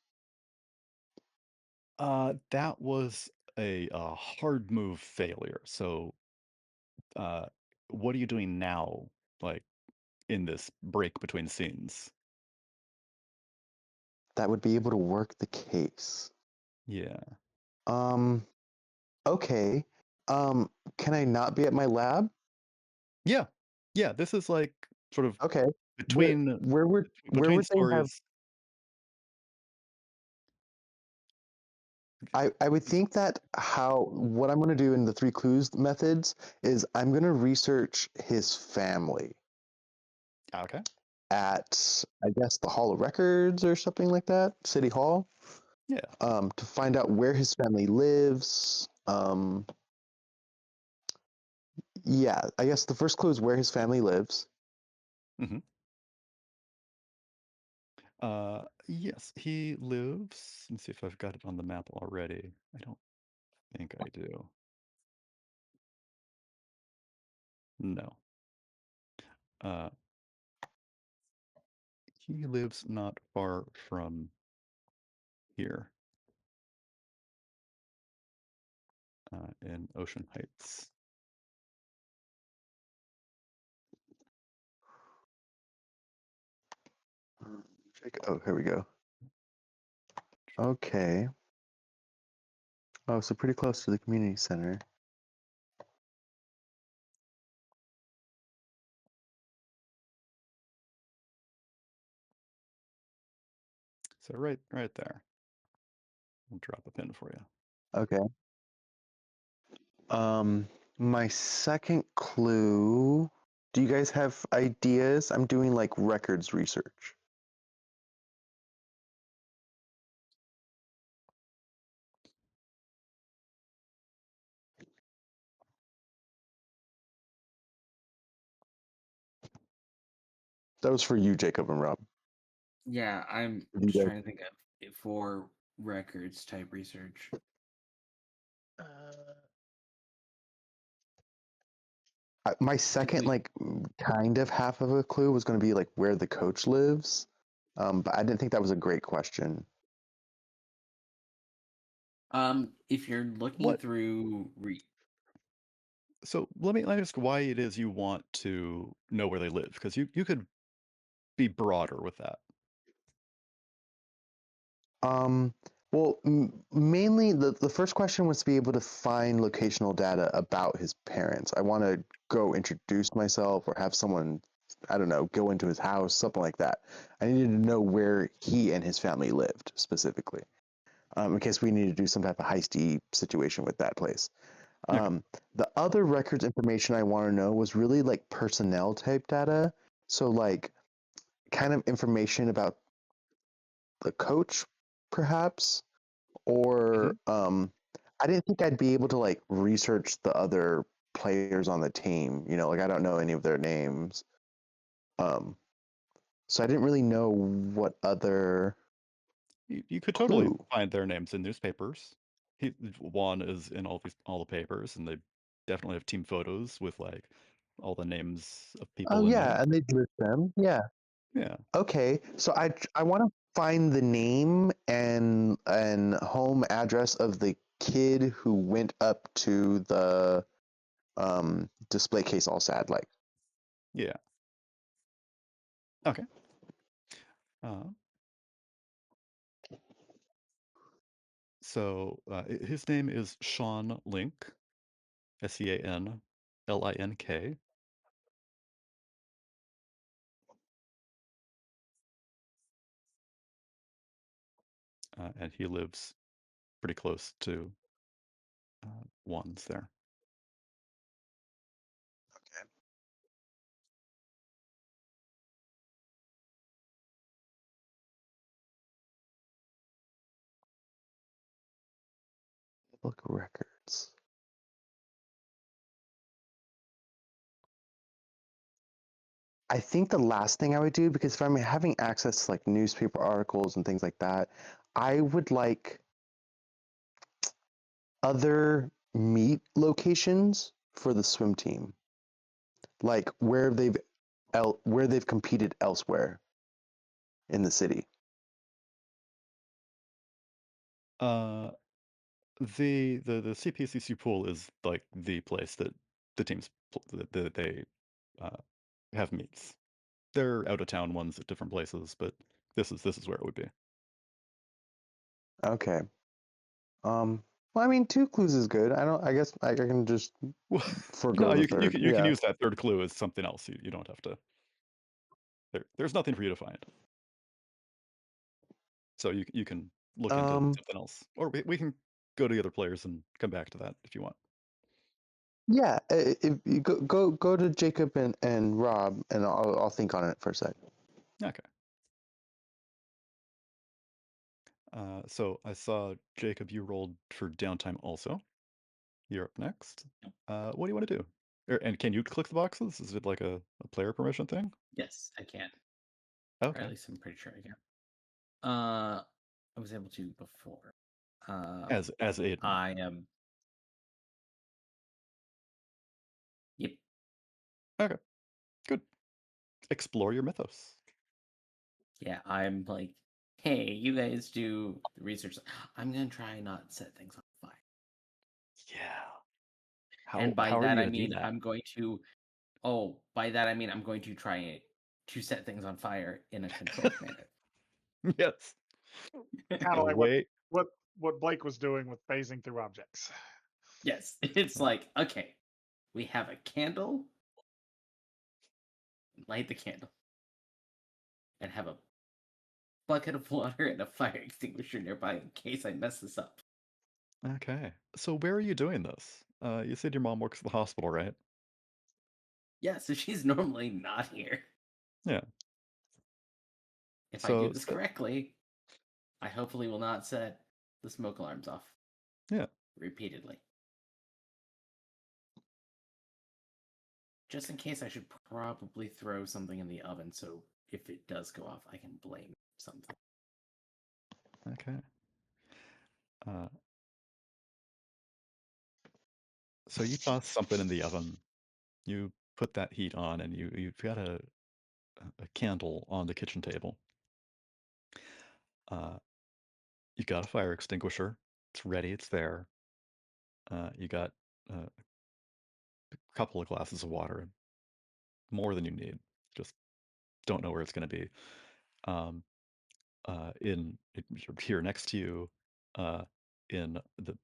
That was a hard move failure. So, what are you doing now, like in this break between scenes? That would be able to work the case. Yeah. Okay. Can I not be at my lab? Yeah. Yeah. This is like sort of Okay. between Where would they have? stories. I would think that what I'm going to do in the 3 clues methods is I'm going to research his family Okay. at, I guess, the Hall of Records or something like that, City Hall. Yeah. To find out where his family lives. Yeah, I guess the first clue is where his family lives. Mm-hmm. Yes, he lives. Let me see if I've got it on the map already. I don't think I do. No. He lives not far from here. In Ocean Heights. Oh, here we go. Okay. Oh, so pretty close to the community center. So right there. I'll drop a pin for you. Okay. My second clue. Do you guys have ideas? I'm doing like records research. That was for you, Jacob and Rob. Yeah, I'm You just guys- trying to think of it for records type research. My second, like, kind of half of a clue was going to be like where the coach lives, but I didn't think that was a great question. If you're looking What? through So let me ask why it is you want to know where they live, because you could be broader with that. Well, mainly the first question was to be able to find locational data about his parents. I want to go introduce myself or have someone, I don't know, go into his house, something like that. I needed to know where he and his family lived specifically, in case we need to do some type of heisty situation with that place. Okay. The other records information I want to know was really like personnel type data. So like kind of information about the coach, perhaps, hmm or I didn't think I'd be able to like research the other players on the team. You know, like I don't know any of their names. Um, so I didn't really know what other You could totally clue. find their names in newspapers. Juan is in all the papers, and they definitely have team photos with like all the names of Oh people in yeah, them. and they list them. Yeah. Yeah. Okay. So I want to find the name and home address of the kid who went up to the display case all sad like. Yeah. Okay. Uh, his name is Sean Link, Seanlink, and he lives pretty close to Juan's there. Look records. I think the last thing I would do, because if I'm having access to like newspaper articles and things like that, I would like other meet locations for the swim team, like where they've competed elsewhere in the city. Uh, the CPCC pool is like the place that the teams that they uh, have meets. There are out of town ones at different places, but this is where it would be. Okay. Well, I mean, two clues is good. I guess I can just Well, forego no, the you third. can Yeah. use that third clue as something else. You don't have to. There's nothing for you to find, so you can look into Um. something else, or we can go to the other players and come back to that if you want. Yeah. If you go to Jacob and Rob, and I'll think on it for a sec. Okay. So I saw Jacob. You rolled for downtime also. You're up next. What do you want to do? And can you click the boxes? Is it like a player permission thing? Yes, I can. Or at Okay. least I'm pretty sure I can. I was able to before. As Aiden. I am. Yep. Okay. Good. Explore your mythos. Yeah, I'm like, hey, you guys do the research. I'm gonna try not set things on fire. Yeah. And by How are that you I gonna do mean that? I'm going to. Oh, by that I mean I'm going to try to set things on fire in a controlled manner. Yes. Kind The of like way. what Blake was doing with phasing through objects. Yes, it's like okay, we have a candle. Light the candle, and have a bucket of water and a fire extinguisher nearby in case I mess this up. Okay. So where are you doing this? You said your mom works at the hospital, right? Yeah, so she's normally not here. Yeah. If I do So, this so correctly, I hopefully will not set the smoke alarms off yeah. repeatedly. Just in case, I should probably throw something in the oven so if it does go off, I can blame something. Okay. Uh, so you toss something in the oven. You put that heat on, and you've got a candle on the kitchen table. Uh, you got a fire extinguisher. It's ready. It's there. You got a couple of glasses of water, more than you need. Just don't know where it's going to be. Um, here next to you, in the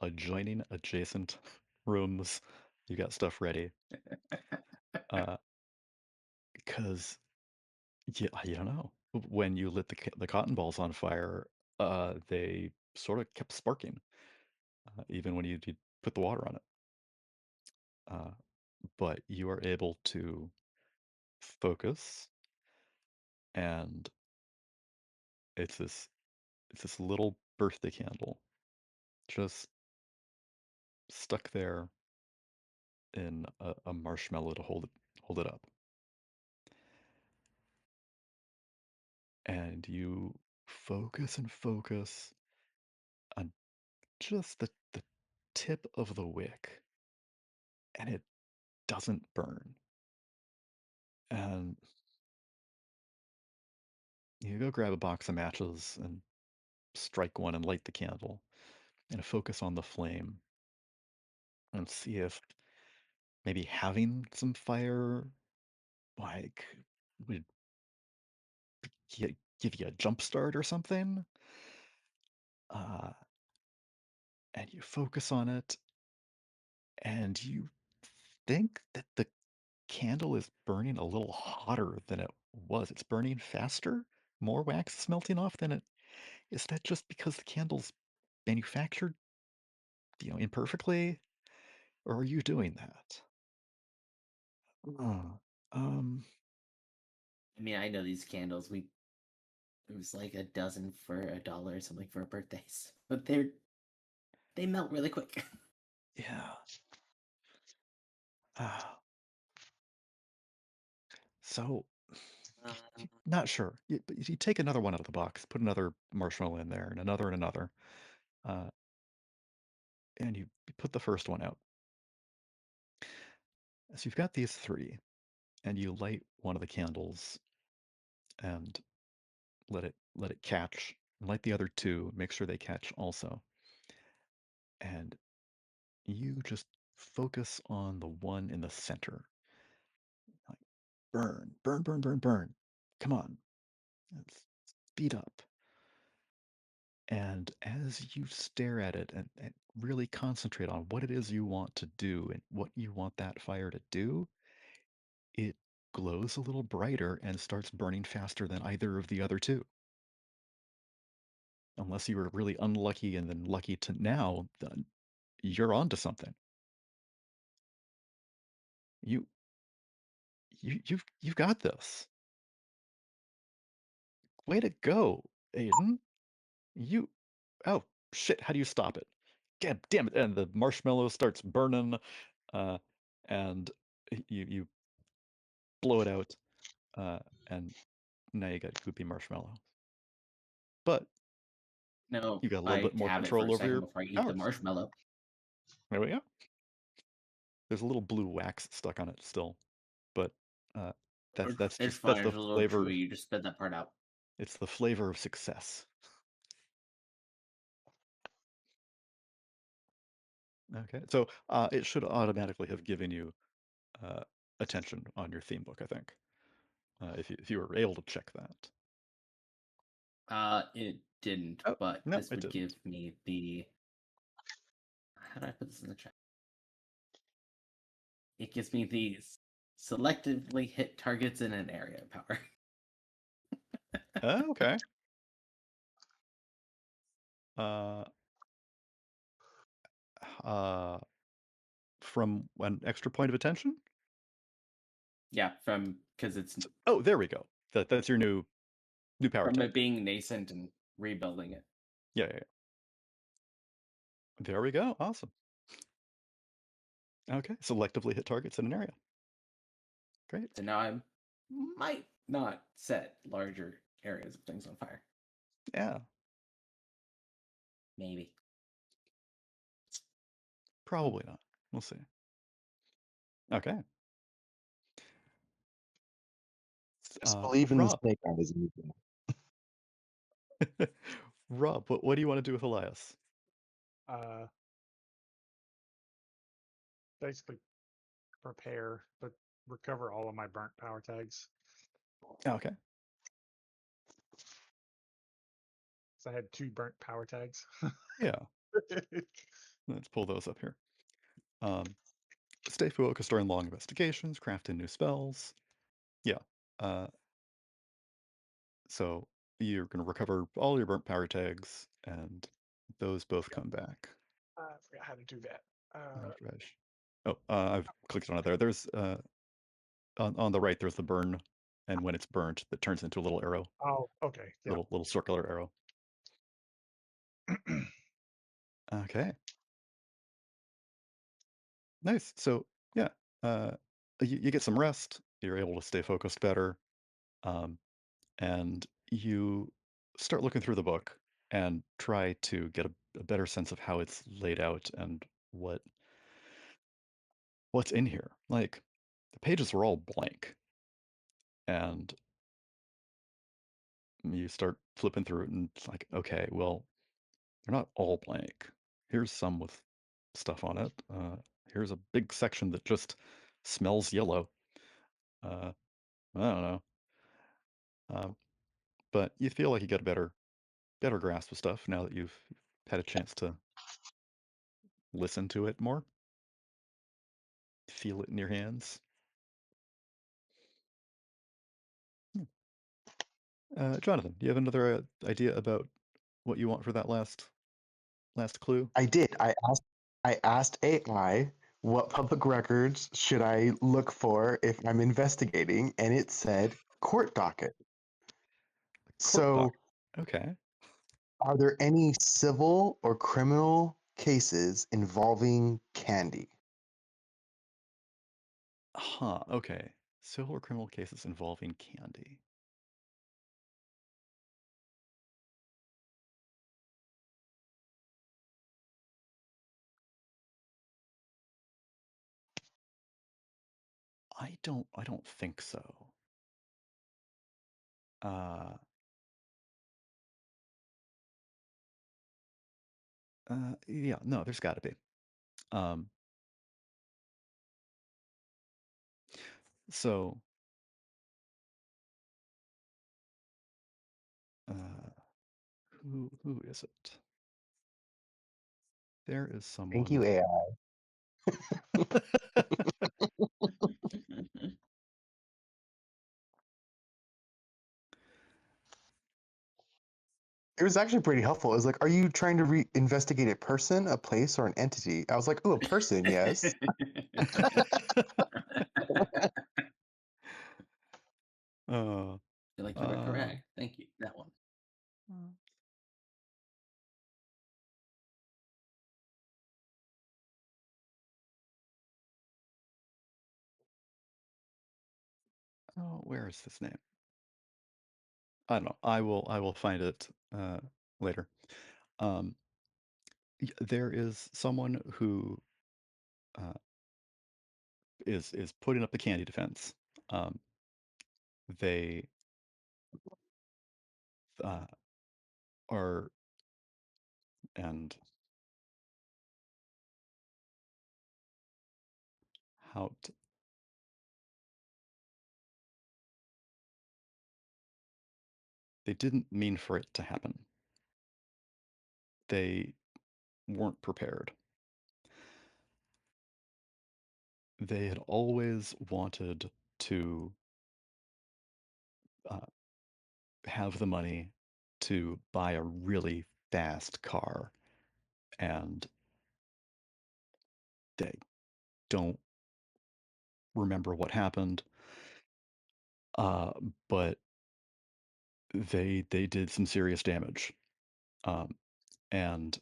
adjoining adjacent rooms, you got stuff ready. Because you don't know. When you lit the cotton balls on fire, they sort of kept sparking, even when you put the water on it. But you are able to focus, and it's this little birthday candle just stuck there in a marshmallow to hold it up. And you focus and focus on just the tip of the wick, and it doesn't burn. And you go grab a box of matches and strike one and light the candle and focus on the flame and see if maybe having some fire like would give you a jump start or something. Uh, and you focus on it, and you think that the candle is burning a little hotter than it was. It's burning faster. More wax is melting off than it. Is that just because the candle's manufactured, imperfectly, or are you doing that? Uh, um, I mean, I know these candles. It was like a dozen for $1 or something for birthdays, but they melt really quick. yeah. Uh, so, not sure. But you take another one out of the box, put another marshmallow in there, and another, uh, and you put the first one out. So you've got these three, and you light one of the candles and let it catch. Light the other two, make sure they catch also. And you just focus on the one in the center. Like, burn, burn, burn, burn, burn. Come on. Let's speed up. And as you stare at it and really concentrate on what it is you want to do and what you want that fire to do, it glows a little brighter and starts burning faster than either of the other two. Unless you were really unlucky and then lucky to now, then you're onto something. You you've got this. Way to go, Aiden. You oh shit, how do you stop it? God damn it. And the marshmallow starts burning, uh, and you blow it out, and now you got goopy marshmallow. But No, you got a little I bit more have it for a control over second your before I eat the powers. marshmallow. There we go. There's a little blue wax stuck on it still, but that's It's that's fine. the It's a little flavor. chewy. You just spit that part out. It's the flavor of success. Okay, so it should automatically have given you attention on your theme book, I think, if you were able to check that. It didn't, Oh, but no, this it would give didn't. me the. How do I put this in the chat? It gives me these selectively hit targets in an area power. Oh, okay. Uh, uh, from an extra point of attention? Yeah, because it's Oh, there we go. That's your new power from type. it being nascent and rebuilding it. Yeah. There we go. Awesome. Okay, selectively hit targets in an area. Great. So now I might not set larger areas of things on fire. Yeah, Maybe. probably not. We'll see. Okay. Just believe in the Rob. snake eyes. Movie. Rob, what do you want to do with Elias? Uh, basically prepare, but recover all of my burnt power tags. Okay. So I had 2 burnt power tags. Yeah. Let's pull those up here. Stay focused during long investigations, crafting new spells. Yeah. So you're going to recover all your burnt power tags, and those both come back. I forgot how to do that. Refresh. Oh, I've clicked on it there. There's on the right, there's the burn, and when it's burnt, that turns into a little arrow, Oh, okay. Yeah. little circular arrow. Okay. Nice. So yeah, you get some rest. You're able to stay focused better, and you start looking through the book and try to get a better sense of how it's laid out and what's in here. Like the pages were all blank, and you start flipping through it, and it's like, okay, well, they're not all blank. Here's some with stuff on it. Here's a big section that just smells yellow. I don't know. But you feel like you get a better grasp of stuff now that you've had a chance to listen to it more, feel it in your hands. Jonathan, do you have another idea about what you want for that last clue? I did. I asked AI what public records should I look for if I'm investigating, and it said court docket. Court doc. So, Okay. are there any civil or criminal cases involving candy? Huh. Okay. Civil or criminal cases involving candy. I don't think so. Yeah, no, there's got to be. So, who is it? There is Thank someone. you, AI. It was actually pretty helpful. It was like, are you trying to investigate a person, a place, or an entity? I was like, oh, a person, yes. Feel like you were correct. Thank you. That one. Oh, where is this name? I don't know. I will find it later. There is someone who is putting up the candy defense. They are and how to, they didn't mean for it to happen. They weren't prepared. They had always wanted to have the money to buy a really fast car, and they don't remember what happened, but they did some serious damage, and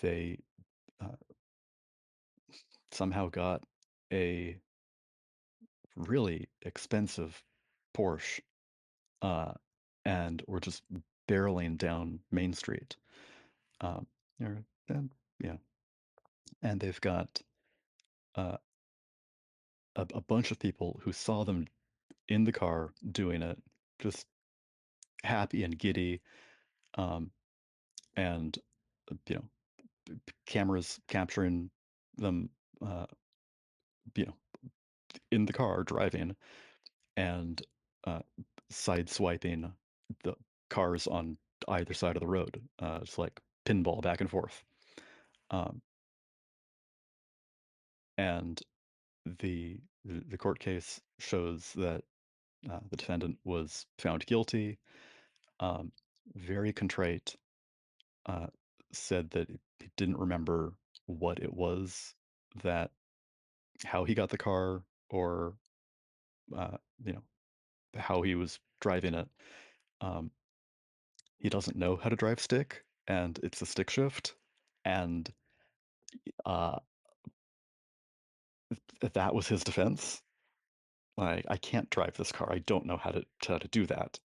they somehow got a really expensive Porsche, and were just barreling down Main Street. And yeah, and they've got uh, a bunch of people who saw them in the car doing it, just happy and giddy, and cameras capturing them you know, in the car driving and sideswiping the cars on either side of the road, just like pinball back and forth. And the court case shows that the defendant was found guilty, very contrite, said that he didn't remember what it was that how he got the car or you know, how he was driving it. He doesn't know how to drive stick, and it's a stick shift, and uh, that was his defense. Like, I can't drive this car. I don't know how to do that.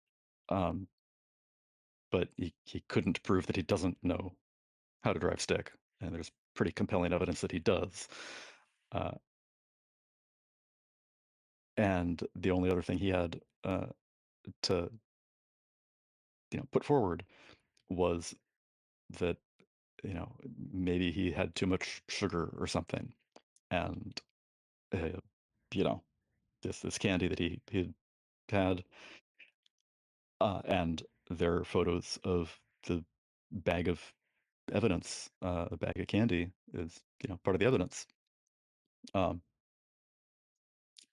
But he couldn't prove that he doesn't know how to drive stick, and there's pretty compelling evidence that he does. And the only other thing he had to put forward was that maybe he had too much sugar or something, and you know this candy that he had, and there are photos of the bag of evidence. A bag of candy is part of the evidence,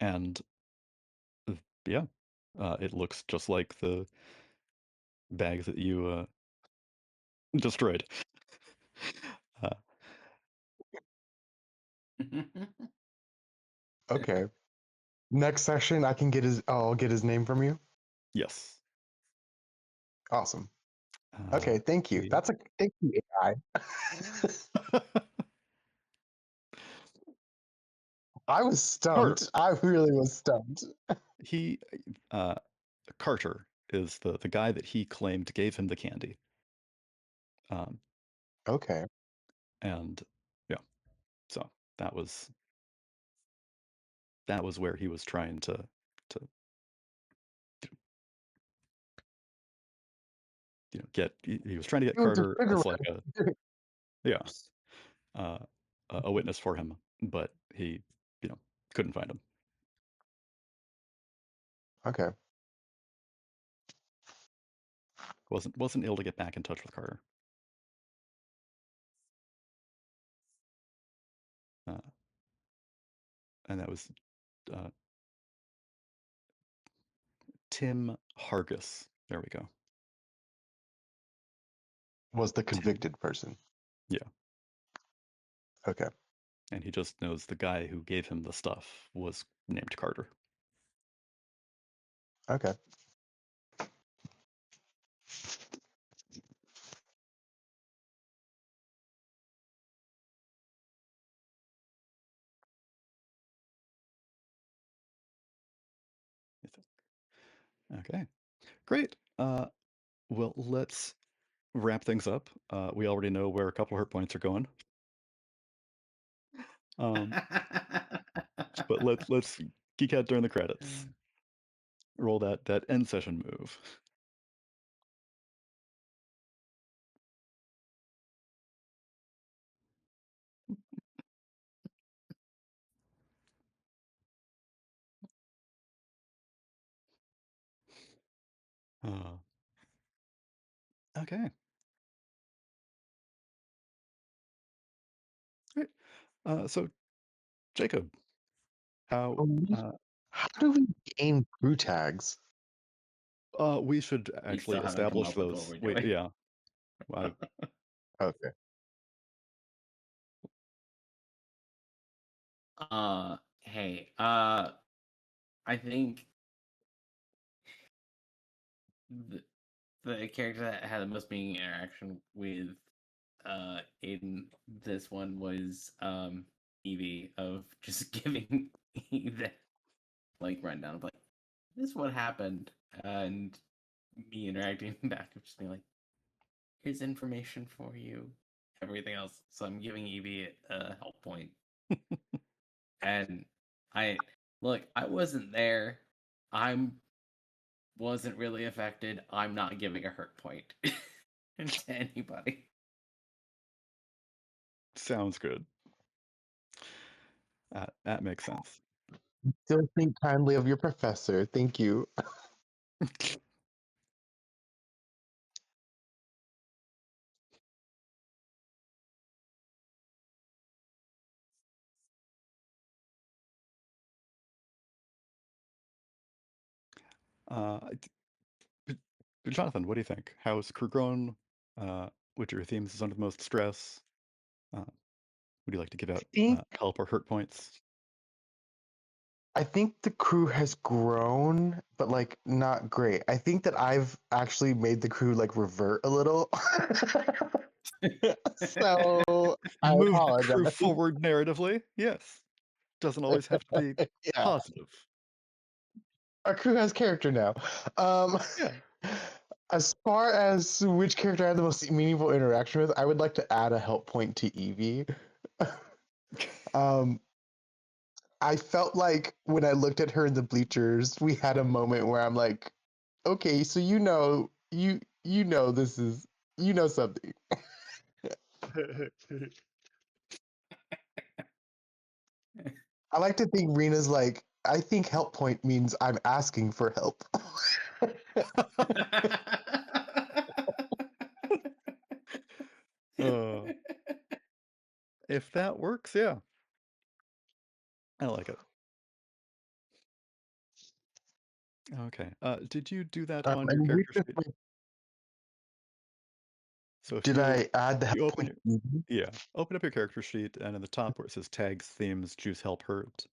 and yeah, it looks just like the bag that you destroyed. Uh, Okay. Next session, I'll get his name from you. yes. Awesome. Okay, thank you. We- Thank you, AI. I was stumped. I really was stumped. he Carter is the guy that he claimed gave him the candy. Okay. And yeah, so that was where he was trying to get. He was trying to get It was a Carter sugar as like a witness for him, but he couldn't find him. Okay. Wasn't able to get back in touch with Carter. And that was Tim Hargis. There we go. Was the convicted person. Yeah. Okay. And he just knows the guy who gave him the stuff was named Carter. Okay. Okay. Great. Well, let's wrap things up. We already know where a couple hurt points are going. But let's geek out during the credits. Roll that end session move. Okay. Great. So Jacob, how How do we gain crew tags? we should We actually still haven't come establish up with what those. we're doing. Yeah. Okay. Hey, I think the character that had the most meaningful interaction with in this one was Evie, of just giving the like rundown of like this is what happened, and me interacting back of just being like, here's information for you, everything else. So I'm giving Evie a help point. And I wasn't there. Wasn't really affected. I'm not giving a hurt point to anybody. Sounds good. That makes sense. Still think kindly of your professor. Thank you. But Jonathan, what do you think? How's the crew grown? Which of your themes is under the most stress? Would you like to give out think help or hurt points? I think the crew has grown, but like not great. I think that I've actually made the crew like revert a little. So I Move the crew apologize. forward narratively. Yes. Doesn't always have to be Yeah, positive. our crew has character now. Um, Yeah. as far as which character I had the most meaningful interaction with, I would like to add a help point to Evie. um, I felt like when I looked at her in the bleachers, we had a moment where I'm like, okay, so you know this is you know something. I like to think Rena's like, I think help point means I'm asking for help. Uh, if that works, yeah. I like it. Okay. Did you do that on your And character sheet? So if did you I add the you help open point? your yeah, open up your character sheet and in the top where it says tags, themes, juice, help, hurt,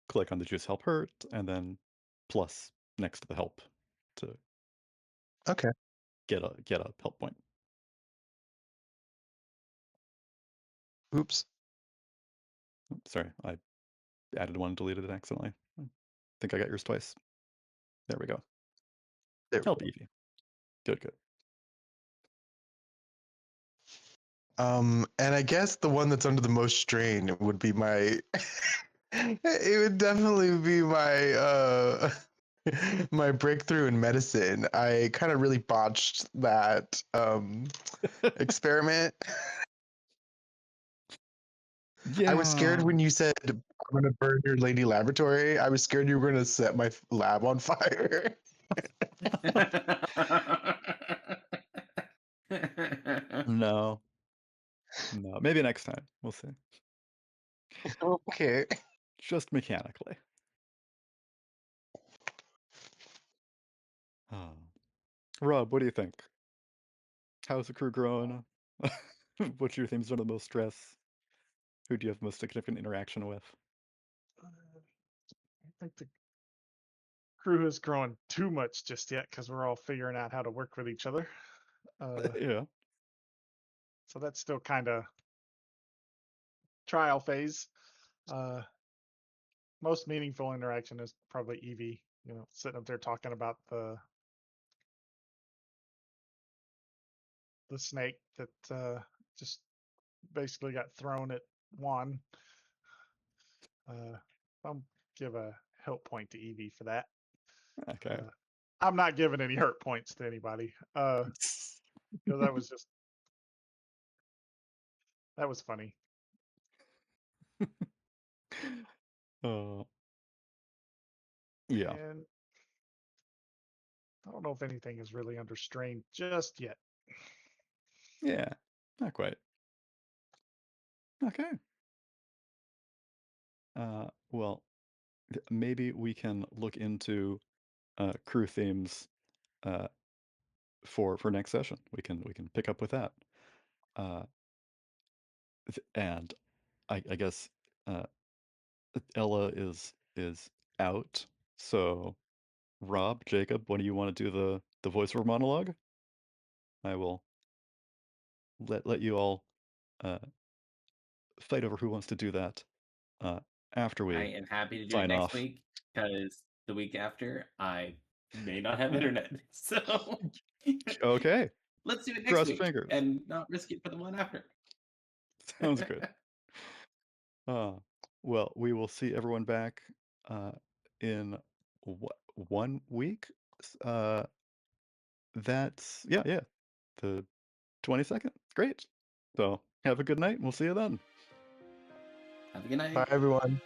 click on the juice, help, hurt, and then plus next to the help to Okay. get a help point. Oops. Sorry, I added one and deleted it accidentally. I think I got yours twice. There we go. There we Help go. Evie. Good, good. And I guess the one that's under the most strain would be my it would definitely be my my breakthrough in medicine. I kind of really botched that experiment. I was scared Yeah. when you said I'm gonna burn your lady laboratory. I was scared you were gonna set my lab on fire. No. No. Maybe next time. We'll see. Okay. Just mechanically. Oh. Rob, what do you think? How's the crew growing? What's your themes under the most stress? Who do you have the most significant interaction with? I think the crew has grown too much just yet because we're all figuring out how to work with each other. Yeah. So that's still kind of trial phase. Most meaningful interaction is probably Evie, sitting up there talking about the snake that just basically got thrown at Juan. I'll give a help point to Evie for that. Okay. I'm not giving any hurt points to anybody because that was funny. Yeah. And I don't know if anything is really under strain just yet. Yeah. Not quite. Okay. Well, maybe we can look into crew themes for next session. We can pick up with that. Uh, and I guess Ella is out. So Rob, Jacob, when do you want to do the voiceover monologue? I will let you all fight over who wants to do that after I we am happy to do it sign next off. week because the week after I may not have internet. So Okay. let's do it next Cross week fingers. and not risk it for the one after. Sounds good. Well, we will see everyone back in 1 week. That's yeah, the 22nd. Great. So have a good night. We'll see you then. Have a good night. Bye, everyone.